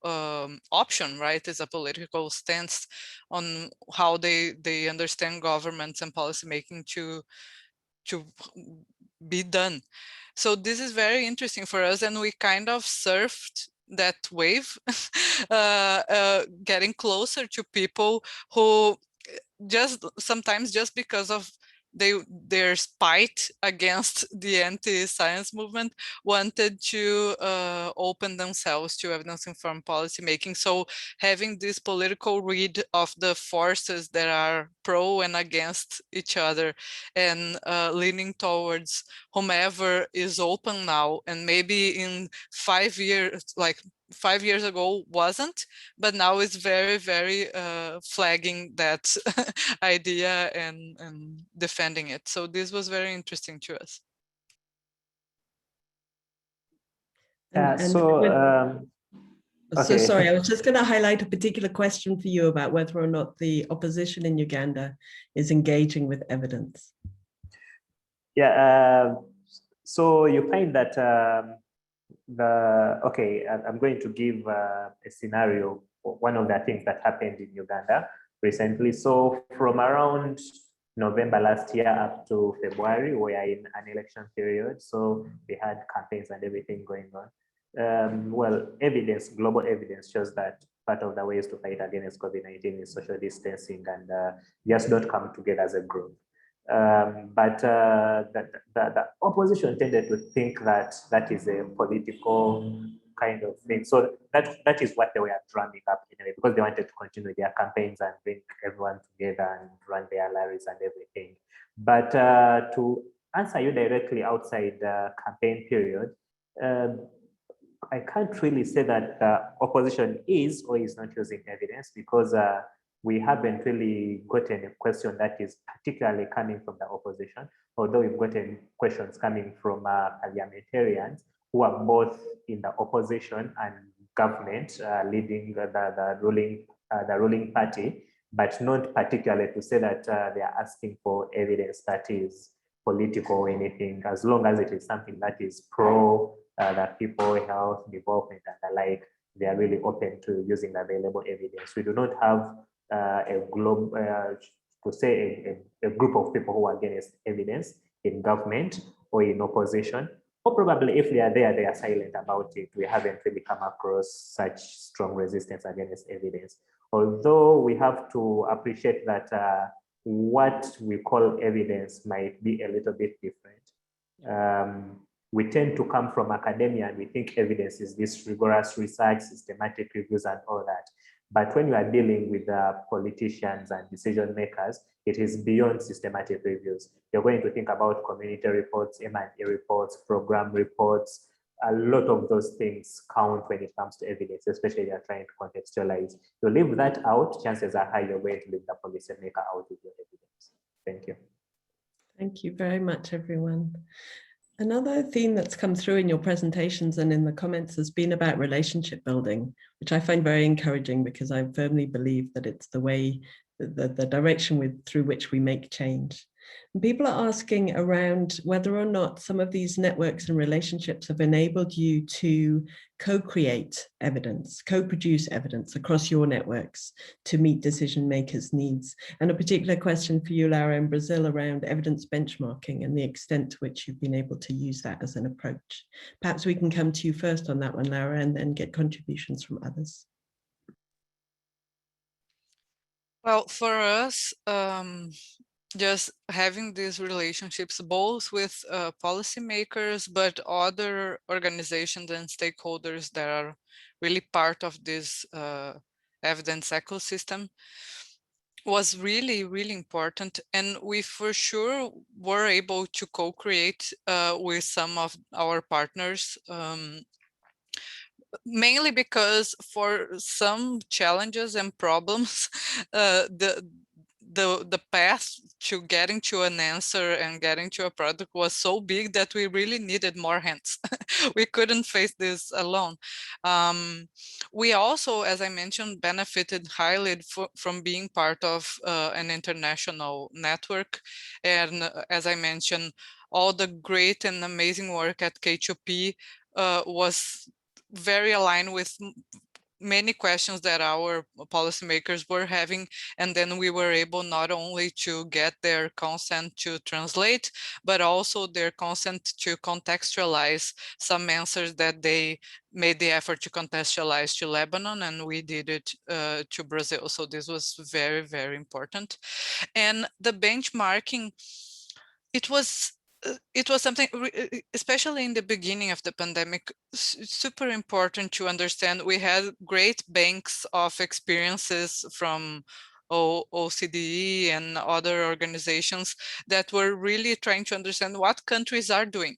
option, right? Is a political stance on how they understand governments and policymaking to be done. So this is very interesting for us, and we kind of surfed that wave, getting closer to people who just sometimes just because of their spite against the anti-science movement wanted to open themselves to evidence-informed policy making. So having this political read of the forces that are pro and against each other, and leaning towards whomever is open now, and maybe in 5 years, like 5 years ago wasn't, but now it's very, very flagging that idea and defending it. So this was very interesting to us. So Okay. sorry, I was just going to highlight a particular question for you about whether or not the opposition in Uganda is engaging with evidence. Yeah, so you find that I'm going to give a scenario, one of the things that happened in Uganda recently. So from around November last year up to February, we are in an election period. So we had campaigns and everything going on. Well, global evidence shows that part of the ways to fight against COVID-19 is social distancing and just don't come together as a group. But the opposition tended to think that that is a political kind of thing. So that is what they were drumming up anyway, because they wanted to continue their campaigns and bring everyone together and run their rallies and everything. But to answer you directly outside the campaign period, I can't really say that the opposition is or is not using evidence, because we haven't really gotten a question that is particularly coming from the opposition, although we've gotten questions coming from parliamentarians who are both in the opposition and government, leading the ruling party, but not particularly to say that they are asking for evidence that is political or anything, as long as it is something that is pro the people, health, development, and the like. They are really open to using the available evidence. We do not have a group of people who are against evidence in government or in opposition, or probably if they are there, they are silent about it. We haven't really come across such strong resistance against evidence. Although we have to appreciate that what we call evidence might be a little bit different. We tend to come from academia and we think evidence is this rigorous research, systematic reviews and all that. But when you are dealing with politicians and decision makers, it is beyond systematic reviews. You're going to think about community reports, M&A reports, program reports. A lot of those things count when it comes to evidence, especially if you're trying to contextualize. You leave that out, chances are high you're going to leave the policymaker out with your evidence. Thank you. Thank you very much, everyone. Another theme that's come through in your presentations and in the comments has been about relationship building, which I find very encouraging, because I firmly believe that it's the way, the direction through which we make change. And people are asking around whether or not some of these networks and relationships have enabled you to co-create evidence, co-produce evidence across your networks to meet decision makers' needs. And a particular question for you, Laura, in Brazil around evidence benchmarking and the extent to which you've been able to use that as an approach. Perhaps we can come to you first on that one, Laura, and then get contributions from others. Well, for us, just having these relationships both with policymakers, but other organizations and stakeholders that are really part of this evidence ecosystem was really, really important. And we for sure were able to co-create with some of our partners, mainly because for some challenges and problems, the path to getting to an answer and getting to a product was so big that we really needed more hands. We couldn't face this alone. We also, as I mentioned, benefited highly from being part of an international network. And as I mentioned, all the great and amazing work at K2P was very aligned with many questions that our policymakers were having, and then we were able not only to get their consent to translate, but also their consent to contextualize some answers that they made the effort to contextualize to Lebanon, and we did it to Brazil. So this was very, very important. And the benchmarking, it was something, especially in the beginning of the pandemic, super important to understand. We had great banks of experiences from OCDE and other organizations that were really trying to understand what countries are doing.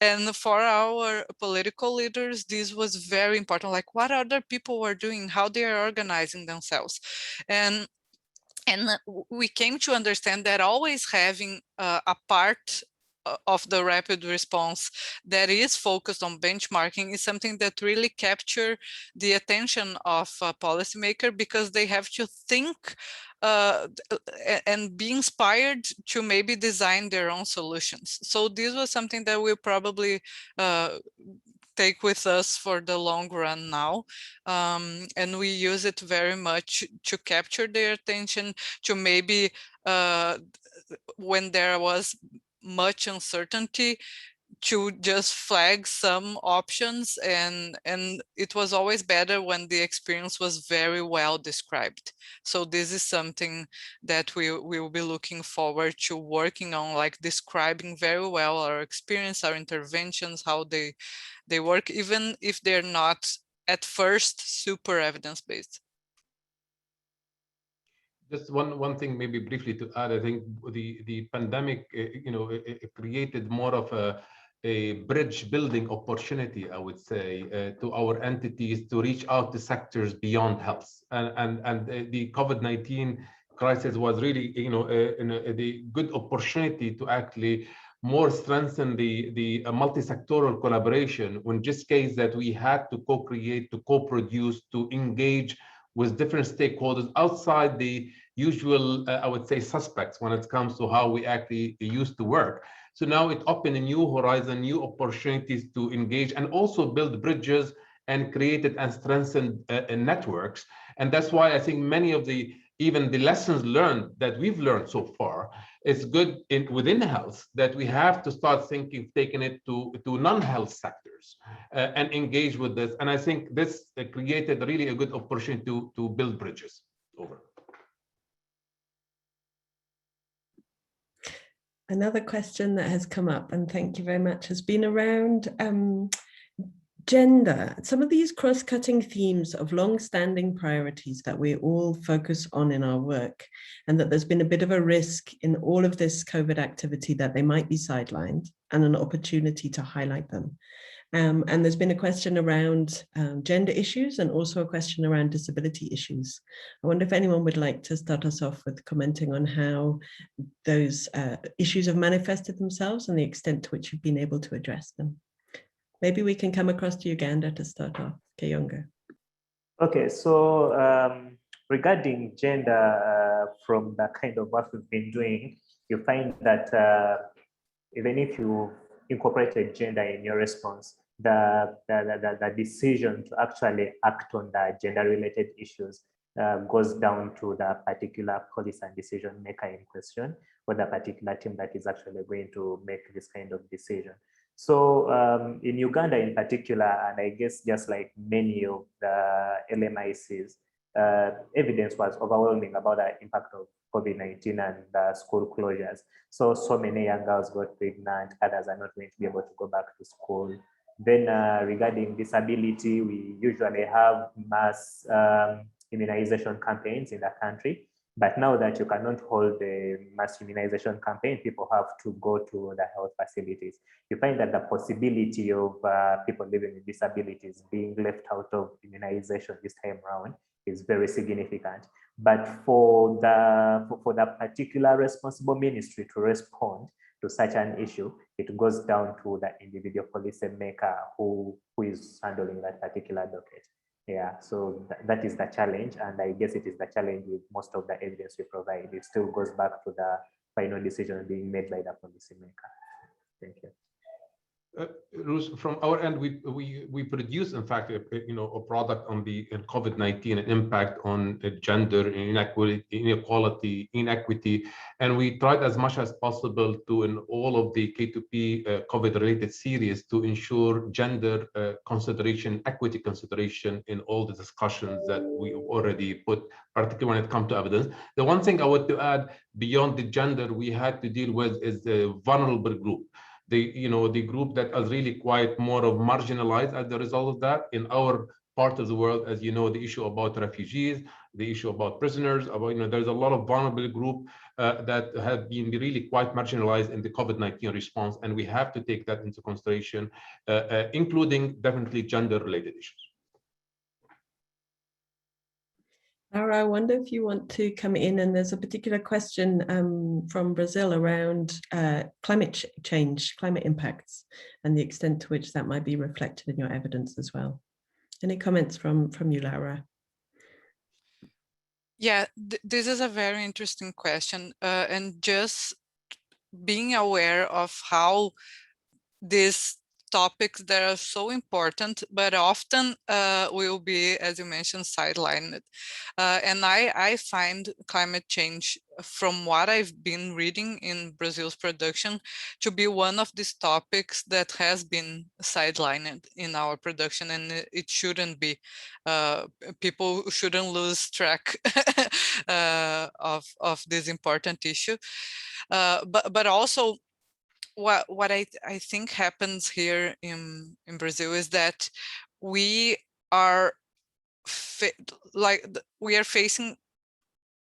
And for our political leaders, this was very important, like what other people were doing, how they are organizing themselves. And we came to understand that always having a part of the rapid response that is focused on benchmarking is something that really capture the attention of a policymaker, because they have to think and be inspired to maybe design their own solutions. So this was something that we'll probably take with us for the long run now. And we use it very much to capture their attention, to maybe when there was much uncertainty, to just flag some options, and it was always better when the experience was very well described. So this is something that we will be looking forward to working on, like describing very well our experience, our interventions, how they work, even if they're not at first super evidence-based. Just one thing, maybe briefly to add. I think the pandemic, it created more of a bridge building opportunity, I would say, to our entities to reach out to sectors beyond health. And the COVID-19 crisis was really, the good opportunity to actually more strengthen the multi-sectoral collaboration, in just case that we had to co-create, to co-produce, to engage with different stakeholders outside the usual, I would say, suspects when it comes to how we actually used to work. So now it opened a new horizon, new opportunities to engage and also build bridges and created and strengthened networks. And that's why I think many of even the lessons learned that we've learned so far, it's good within health that we have to start thinking, taking it to non-health sectors and engage with this. And I think this created really a good opportunity to build bridges. Over. Another question that has come up, and thank you very much, has been around gender. Some of these cross-cutting themes of long-standing priorities that we all focus on in our work, and that there's been a bit of a risk in all of this COVID activity that they might be sidelined, and an opportunity to highlight them. And there's been a question around gender issues, and also a question around disability issues. I wonder if anyone would like to start us off with commenting on how those issues have manifested themselves and the extent to which you've been able to address them. Maybe we can come across to Uganda to start off. Kayonga. Okay, so regarding gender, from the kind of work we've been doing, you find that even if you incorporated gender in your response, the decision to actually act on the gender-related issues goes down to the particular policy and decision maker in question, or the particular team that is actually going to make this kind of decision. So in Uganda in particular, and I guess just like many of the LMICs, evidence was overwhelming about the impact of COVID-19 and the school closures. So many young girls got pregnant, others are not going to be able to go back to school. Then regarding disability, we usually have mass immunization campaigns in the country. But now that you cannot hold a mass immunization campaign, people have to go to the health facilities. You find that the possibility of people living with disabilities being left out of immunization this time around is very significant. But for the particular responsible ministry to respond to such an issue, it goes down to the individual policy maker who is handling that particular docket. Yeah, so that is the challenge, and I guess it is the challenge with most of the evidence we provide. It still goes back to the final decision being made by the policy maker. Thank you. Ruth, from our end, we produce, in fact, a product on the COVID-19 and impact on gender inequality, inequity, and we tried as much as possible to, in all of the K2P COVID-related series, to ensure gender consideration, equity consideration in all the discussions that we already put, particularly when it comes to evidence. The one thing I want to add beyond the gender we had to deal with is the vulnerable group. The group that is really quite more of marginalized as a result of that. In our part of the world, as you know, the issue about refugees, the issue about prisoners, there's a lot of vulnerable group that have been really quite marginalized in the COVID-19 response, and we have to take that into consideration, including definitely gender-related issues. Laura, I wonder if you want to come in, and there's a particular question from Brazil around climate change, climate impacts, and the extent to which that might be reflected in your evidence as well. Any comments from you, Laura? Yeah, this is a very interesting question, and just being aware of how these topics that are so important, but often will be, as you mentioned, sidelined. And I find climate change, from what I've been reading in Brazil's production, to be one of these topics that has been sidelined in our production, and it shouldn't be. People shouldn't lose track of this important issue. But also, what I think happens here in Brazil is that we are facing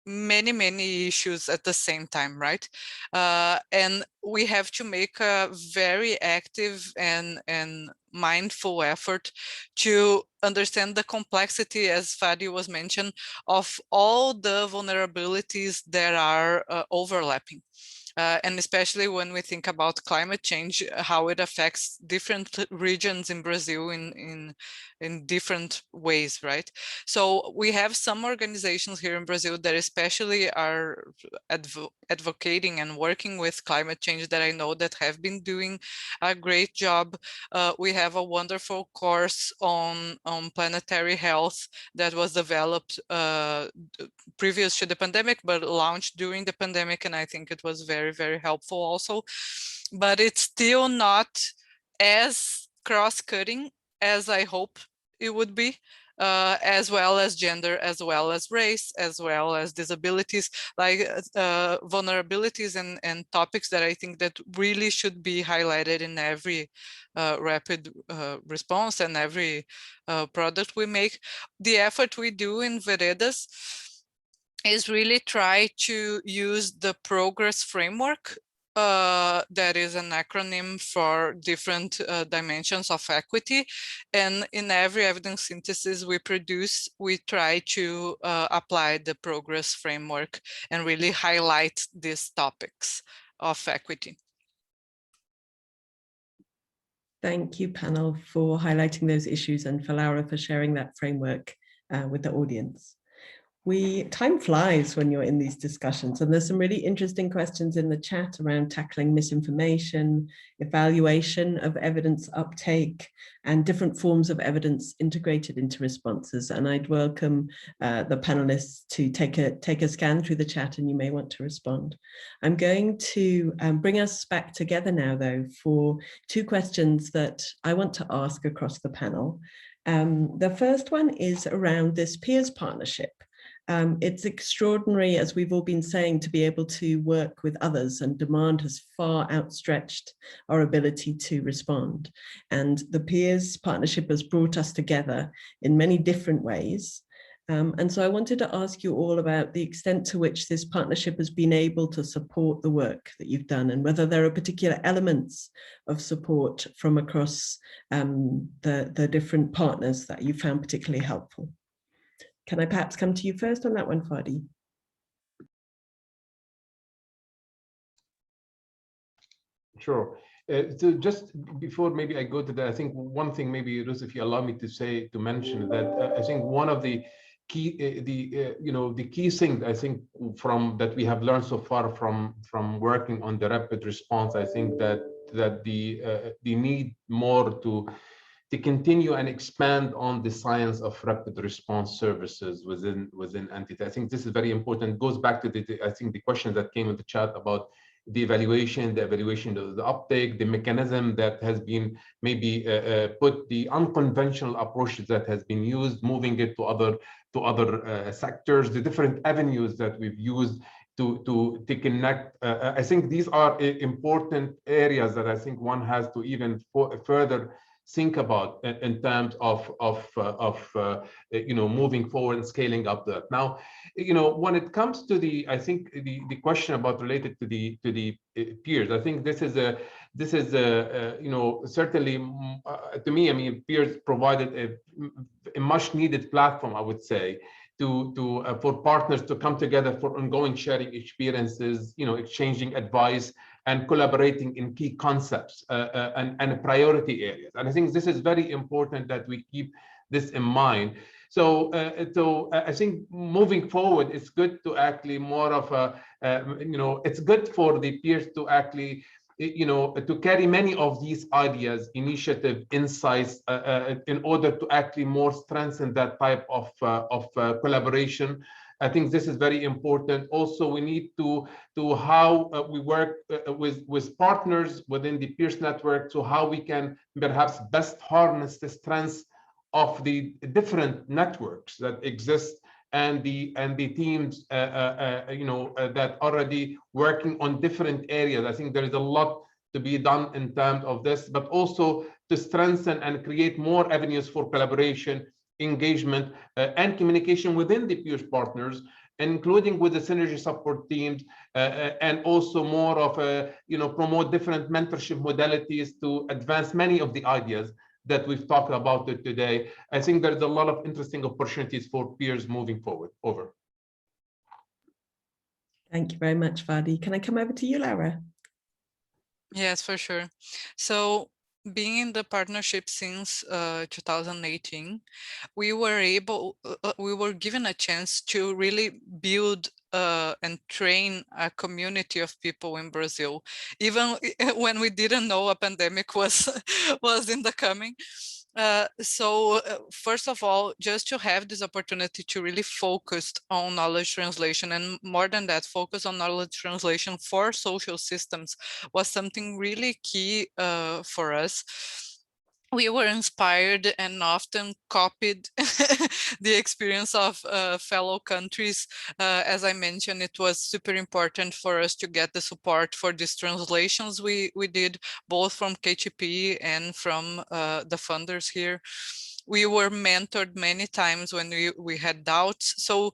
many issues at the same time, right? And we have to make a very active and mindful effort to understand the complexity, as Fadi was mentioned, of all the vulnerabilities that are overlapping. And especially when we think about climate change, how it affects different regions in Brazil in different ways, right? So we have some organizations here in Brazil that especially are advocating and working with climate change that I know that have been doing a great job. We have a wonderful course on planetary health that was developed previous to the pandemic, but launched during the pandemic, and I think it was very helpful also. But it's still not as cross-cutting as I hope it would be, as well as gender, as well as race, as well as disabilities, like vulnerabilities and topics that I think that really should be highlighted in every rapid response and every product we make. The effort we do in Veredas is really try to use the PEERSS framework. That is an acronym for different dimensions of equity. And in every evidence synthesis we produce, we try to apply the PEERSS framework and really highlight these topics of equity. Thank you, panel, for highlighting those issues, and for Laura for sharing that framework with the audience. Time flies when you're in these discussions, and there's some really interesting questions in the chat around tackling misinformation, evaluation of evidence uptake, and different forms of evidence integrated into responses. And I'd welcome the panelists to take a scan through the chat, and you may want to respond. I'm going to bring us back together now, though, for two questions that I want to ask across the panel. The first one is around this PEERSS partnership. It's extraordinary, as we've all been saying, to be able to work with others, and demand has far outstretched our ability to respond. And the PEERSS partnership has brought us together in many different ways. And so I wanted to ask you all about the extent to which this partnership has been able to support the work that you've done, and whether there are particular elements of support from across the different partners that you found particularly helpful. Can I perhaps come to you first on that one, Fadi? Sure. So just before maybe I go to that, I think one thing maybe, Rose, if you allow me to mention that I think one of the key, the key thing I think from that we have learned so far from working on the rapid response, I think that the need more to continue and expand on the science of rapid response services within entity. I think this is very important. It goes back to I think the question that came in the chat about the evaluation of the uptake, the mechanism that has been maybe put, the unconventional approaches that has been used, moving it to other sectors, the different avenues that we've used to connect. I think these are important areas that I think one has to even further think about in terms of moving forward and scaling up that. Now, when it comes to I think the question about related to the peers, I think this is certainly to me, I mean, peers provided a much needed platform, I would say, for partners to come together for ongoing sharing experiences, exchanging advice and collaborating in key concepts and priority areas. And I think this is very important that we keep this in mind. So I think moving forward, it's good to actually more of it's good for the peers to actually, to carry many of these ideas, initiative, insights, in order to actually more strengthen that type of collaboration. I think this is very important. Also, we need to how we work with partners within the PEERSS network, so how we can perhaps best harness the strengths of the different networks that exist and the teams that already working on different areas. I think there is a lot to be done in terms of this, but also to strengthen and create more avenues for collaboration, engagement, and communication within the PEERSS partners, including with the synergy support teams, and also more of promote different mentorship modalities to advance many of the ideas that we've talked about today. I think there's a lot of interesting opportunities for peers moving forward. Over. Thank you very much, Fadi. Can I come over to you, Laura? Yes, for sure. So being in the partnership since 2018, we were given a chance to really build and train a community of people in Brazil, even when we didn't know a pandemic was in the coming. So first of all, just to have this opportunity to really focus on knowledge translation, and more than that, focus on knowledge translation for social systems was something really key for us. We were inspired and often copied the experience of fellow countries. As I mentioned, it was super important for us to get the support for these translations we did, both from KTP and from the funders here. We were mentored many times when we had doubts. So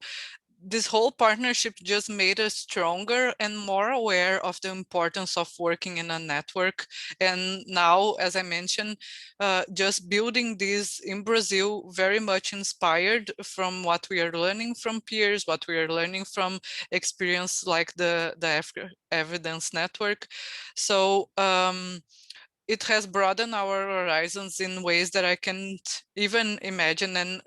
this whole partnership just made us stronger and more aware of the importance of working in a network. And now, as I mentioned, just building this in Brazil, very much inspired from what we are learning from peers, what we are learning from experience like the Evidence Network. So it has broadened our horizons in ways that I can't even imagine. And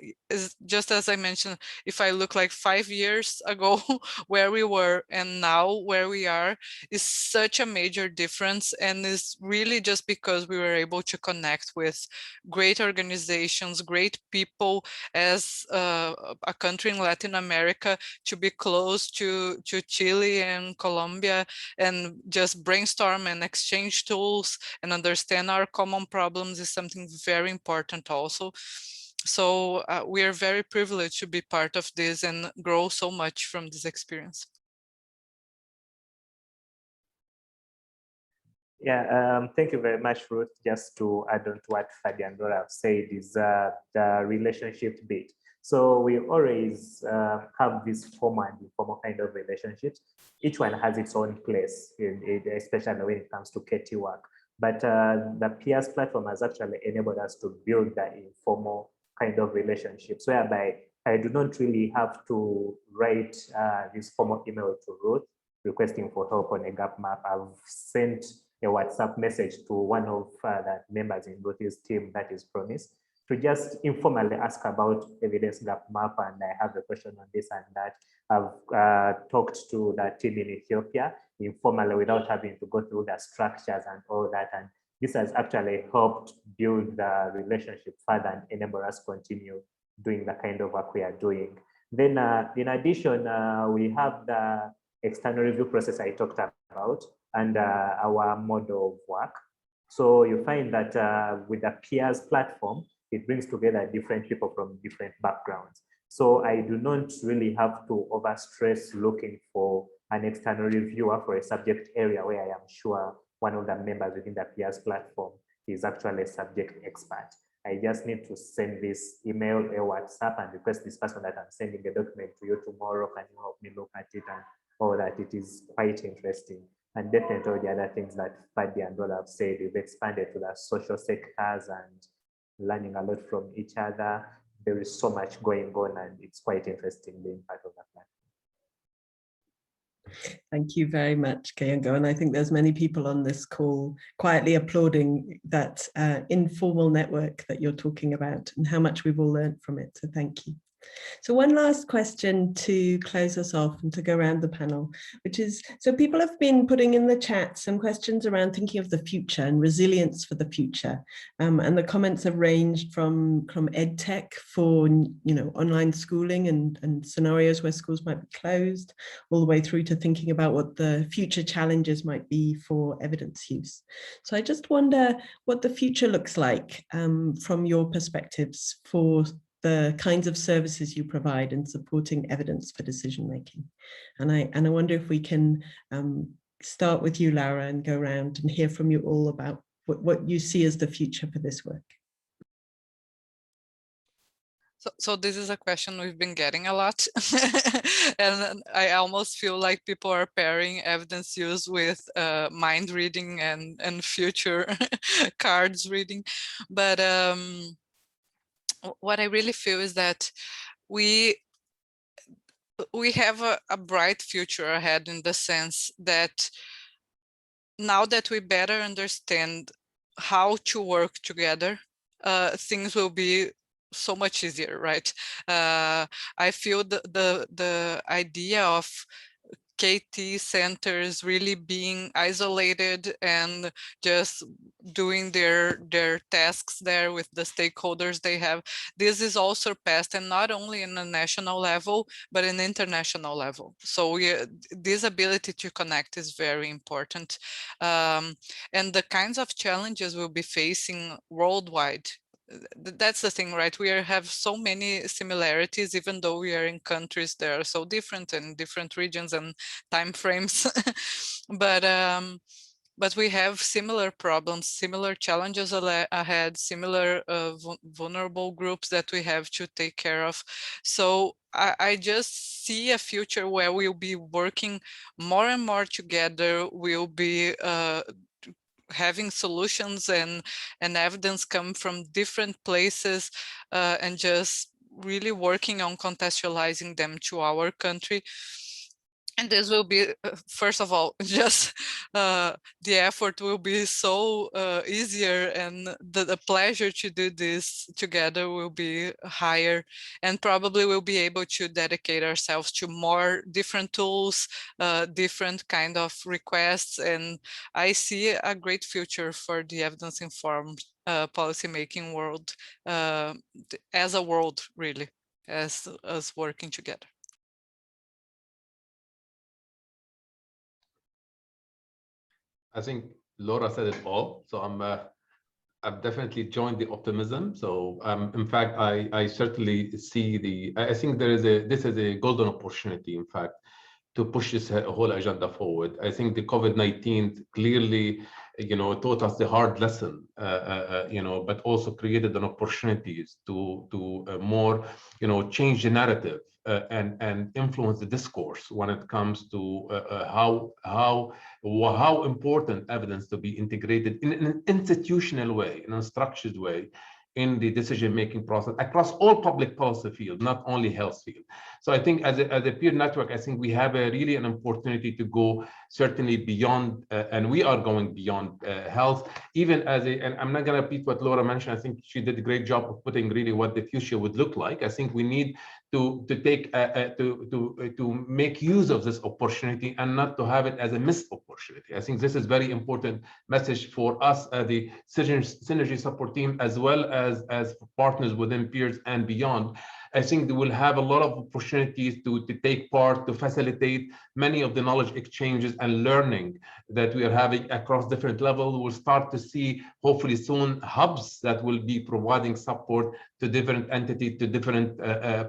just as I mentioned, if I look like 5 years ago where we were and now where we are, is such a major difference. And is really just because we were able to connect with great organizations, great people, as a country in Latin America, to be close to Chile and Colombia and just brainstorm and exchange tools and understand our common problems is something very important also. So we are very privileged to be part of this and grow so much from this experience. Yeah, thank you very much, Ruth. Just to add on to what Fadi and Laura have said is the relationship bit. So we always have this formal and informal kind of relationships. Each one has its own place, especially when it comes to KT work. But the PEERSS platform has actually enabled us to build that informal kind of relationships, whereby I do not really have to write this formal email to Ruth requesting for help on a gap map. I've sent a WhatsApp message to one of the members in Ruth's team, that is Promise, to just informally ask about evidence gap map, and I have a question on this and that. I've talked to the team in Ethiopia informally without having to go through the structures and all that. And this has actually helped build the relationship further and enable us to continue doing the kind of work we are doing. Then in addition, we have the external review process I talked about and our model of work. So you find that with the PEERSS platform, it brings together different people from different backgrounds. So I do not really have to overstress looking for an external reviewer for a subject area where I am sure one of the members within the PEERSS platform is actually a subject expert. I just need to send this email or WhatsApp and request this person that I'm sending a document to you tomorrow. Can you help me look at it and all that? It is quite interesting. And definitely all the other things that Fadi and Rola have said, we've expanded to the social sectors and learning a lot from each other. There is so much going on and it's quite interesting being part of that platform. Thank you very much, Kayongo. And I think there's many people on this call quietly applauding that informal network that you're talking about and how much we've all learned from it. So thank you. So one last question to close us off and to go around the panel, which is, so people have been putting in the chat some questions around thinking of the future and resilience for the future. And the comments have ranged from EdTech for, online schooling and scenarios where schools might be closed, all the way through to thinking about what the future challenges might be for evidence use. So I just wonder what the future looks like from your perspectives for the kinds of services you provide in supporting evidence for decision making. And I wonder if we can start with you, Laura, and go around and hear from you all about what you see as the future for this work. So this is a question we've been getting a lot. And I almost feel like people are pairing evidence use with mind reading and future cards reading. But what I really feel is that we have a bright future ahead, in the sense that now that we better understand how to work together, things will be so much easier, right? I feel the idea of KT centers really being isolated and just doing their tasks there with the stakeholders they have, this is all surpassed, and not only in a national level but an international level. So this ability to connect is very important, and the kinds of challenges we'll be facing worldwide, that's the thing, right? We have so many similarities, even though we are in countries that are so different and different regions and time frames. But we have similar problems, similar challenges ahead, similar vulnerable groups that we have to take care of. So I just see a future where we'll be working more and more together. We'll be having solutions and evidence come from different places, and just really working on contextualizing them to our country. And this will be, first of all, just the effort will be so easier, and the pleasure to do this together will be higher, and probably we'll be able to dedicate ourselves to more different tools, different kind of requests. And I see a great future for the evidence-informed policymaking world, as a world, really, as us working together. I think Laura said it all. So I've definitely joined the optimism. So in fact, I certainly see I think this is a golden opportunity, in fact, to push this whole agenda forward. I think the COVID-19 clearly, taught us the hard lesson, but also created an opportunities to more, change the narrative and influence the discourse when it comes to how important evidence to be integrated in an institutional way, in a structured way, in the decision-making process across all public policy fields, not only health field. So I think as a peer network, I think we have really an opportunity to go certainly beyond, and we are going beyond health, even and I'm not going to repeat what Laura mentioned. I think she did a great job of putting really what the future would look like. I think we need to make use of this opportunity and not to have it as a missed opportunity. I think this is very important message for us, the synergy support team, as well as partners within PEERSS and beyond. I think they will have a lot of opportunities to take part, to facilitate many of the knowledge exchanges and learning that we are having across different levels. We'll start to see, hopefully soon, hubs that will be providing support to different entities, to different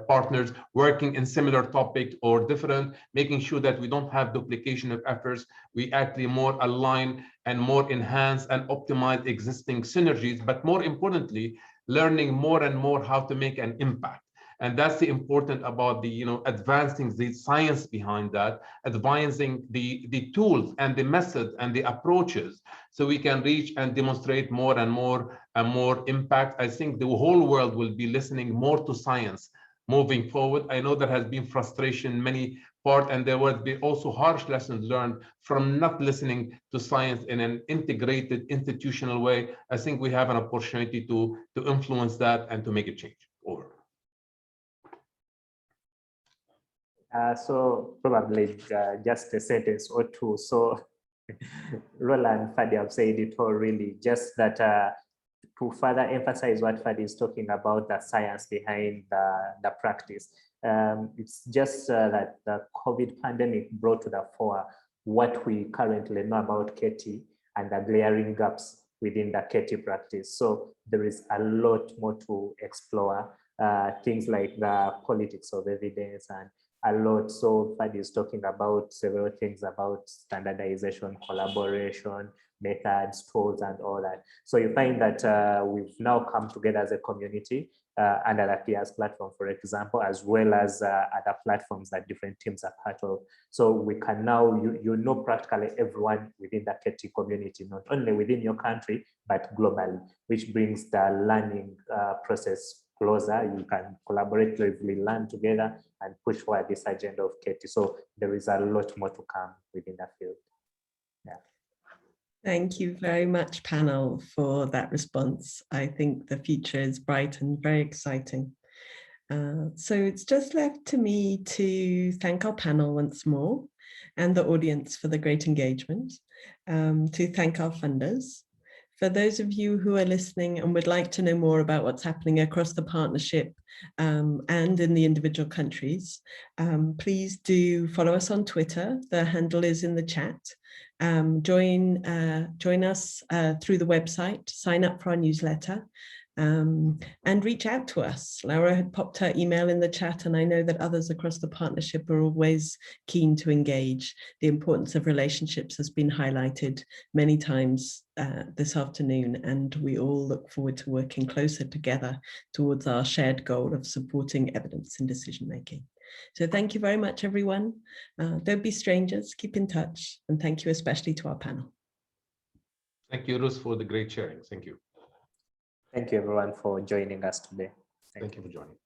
partners working in similar topic or different, making sure that we don't have duplication of efforts. We actually more align and more enhance and optimize existing synergies, but more importantly, learning more and more how to make an impact. And that's the important about the, advancing the science behind that, advancing the tools and the methods and the approaches, so we can reach and demonstrate more and more impact. I think the whole world will be listening more to science moving forward. I know there has been frustration in many parts, and there will be also harsh lessons learned from not listening to science in an integrated institutional way. I think we have an opportunity to influence that and to make a change. Over. So probably just a sentence or two. So Roland, Fadi have said it all really, just that to further emphasize what Fadi is talking about, the science behind the practice. It's just that the COVID pandemic brought to the fore what we currently know about KT and the glaring gaps within the KT practice. So there is a lot more to explore, things like the politics of evidence and a lot. So Fadi is talking about several things about standardization, collaboration, methods, tools, and all that. So you find that we've now come together as a community under the PEERSS platform, for example, as well as other platforms that different teams are part of. So we can now, you know practically everyone within the KT community, not only within your country, but globally, which brings the learning process closer. You can collaboratively learn together and push forward this agenda of KT. So there is a lot more to come within the field. Yeah. Thank you very much, panel, for that response. I think the future is bright and very exciting. So it's just left to me to thank our panel once more and the audience for the great engagement, to thank our funders. For those of you who are listening and would like to know more about what's happening across the partnership and in the individual countries, please do follow us on Twitter. The handle is in the chat. Join us through the website, sign up for our newsletter, and reach out to us. Laura had popped her email in the chat, and I know that others across the partnership are always keen to engage. The importance of relationships has been highlighted many times this afternoon, and we all look forward to working closer together towards our shared goal of supporting evidence in decision making. So thank you very much, everyone. Don't be strangers, keep in touch, and thank you especially to our panel. Thank you, Ruth, for the great sharing. Thank you. Thank you, everyone, for joining us today. Thank you for joining.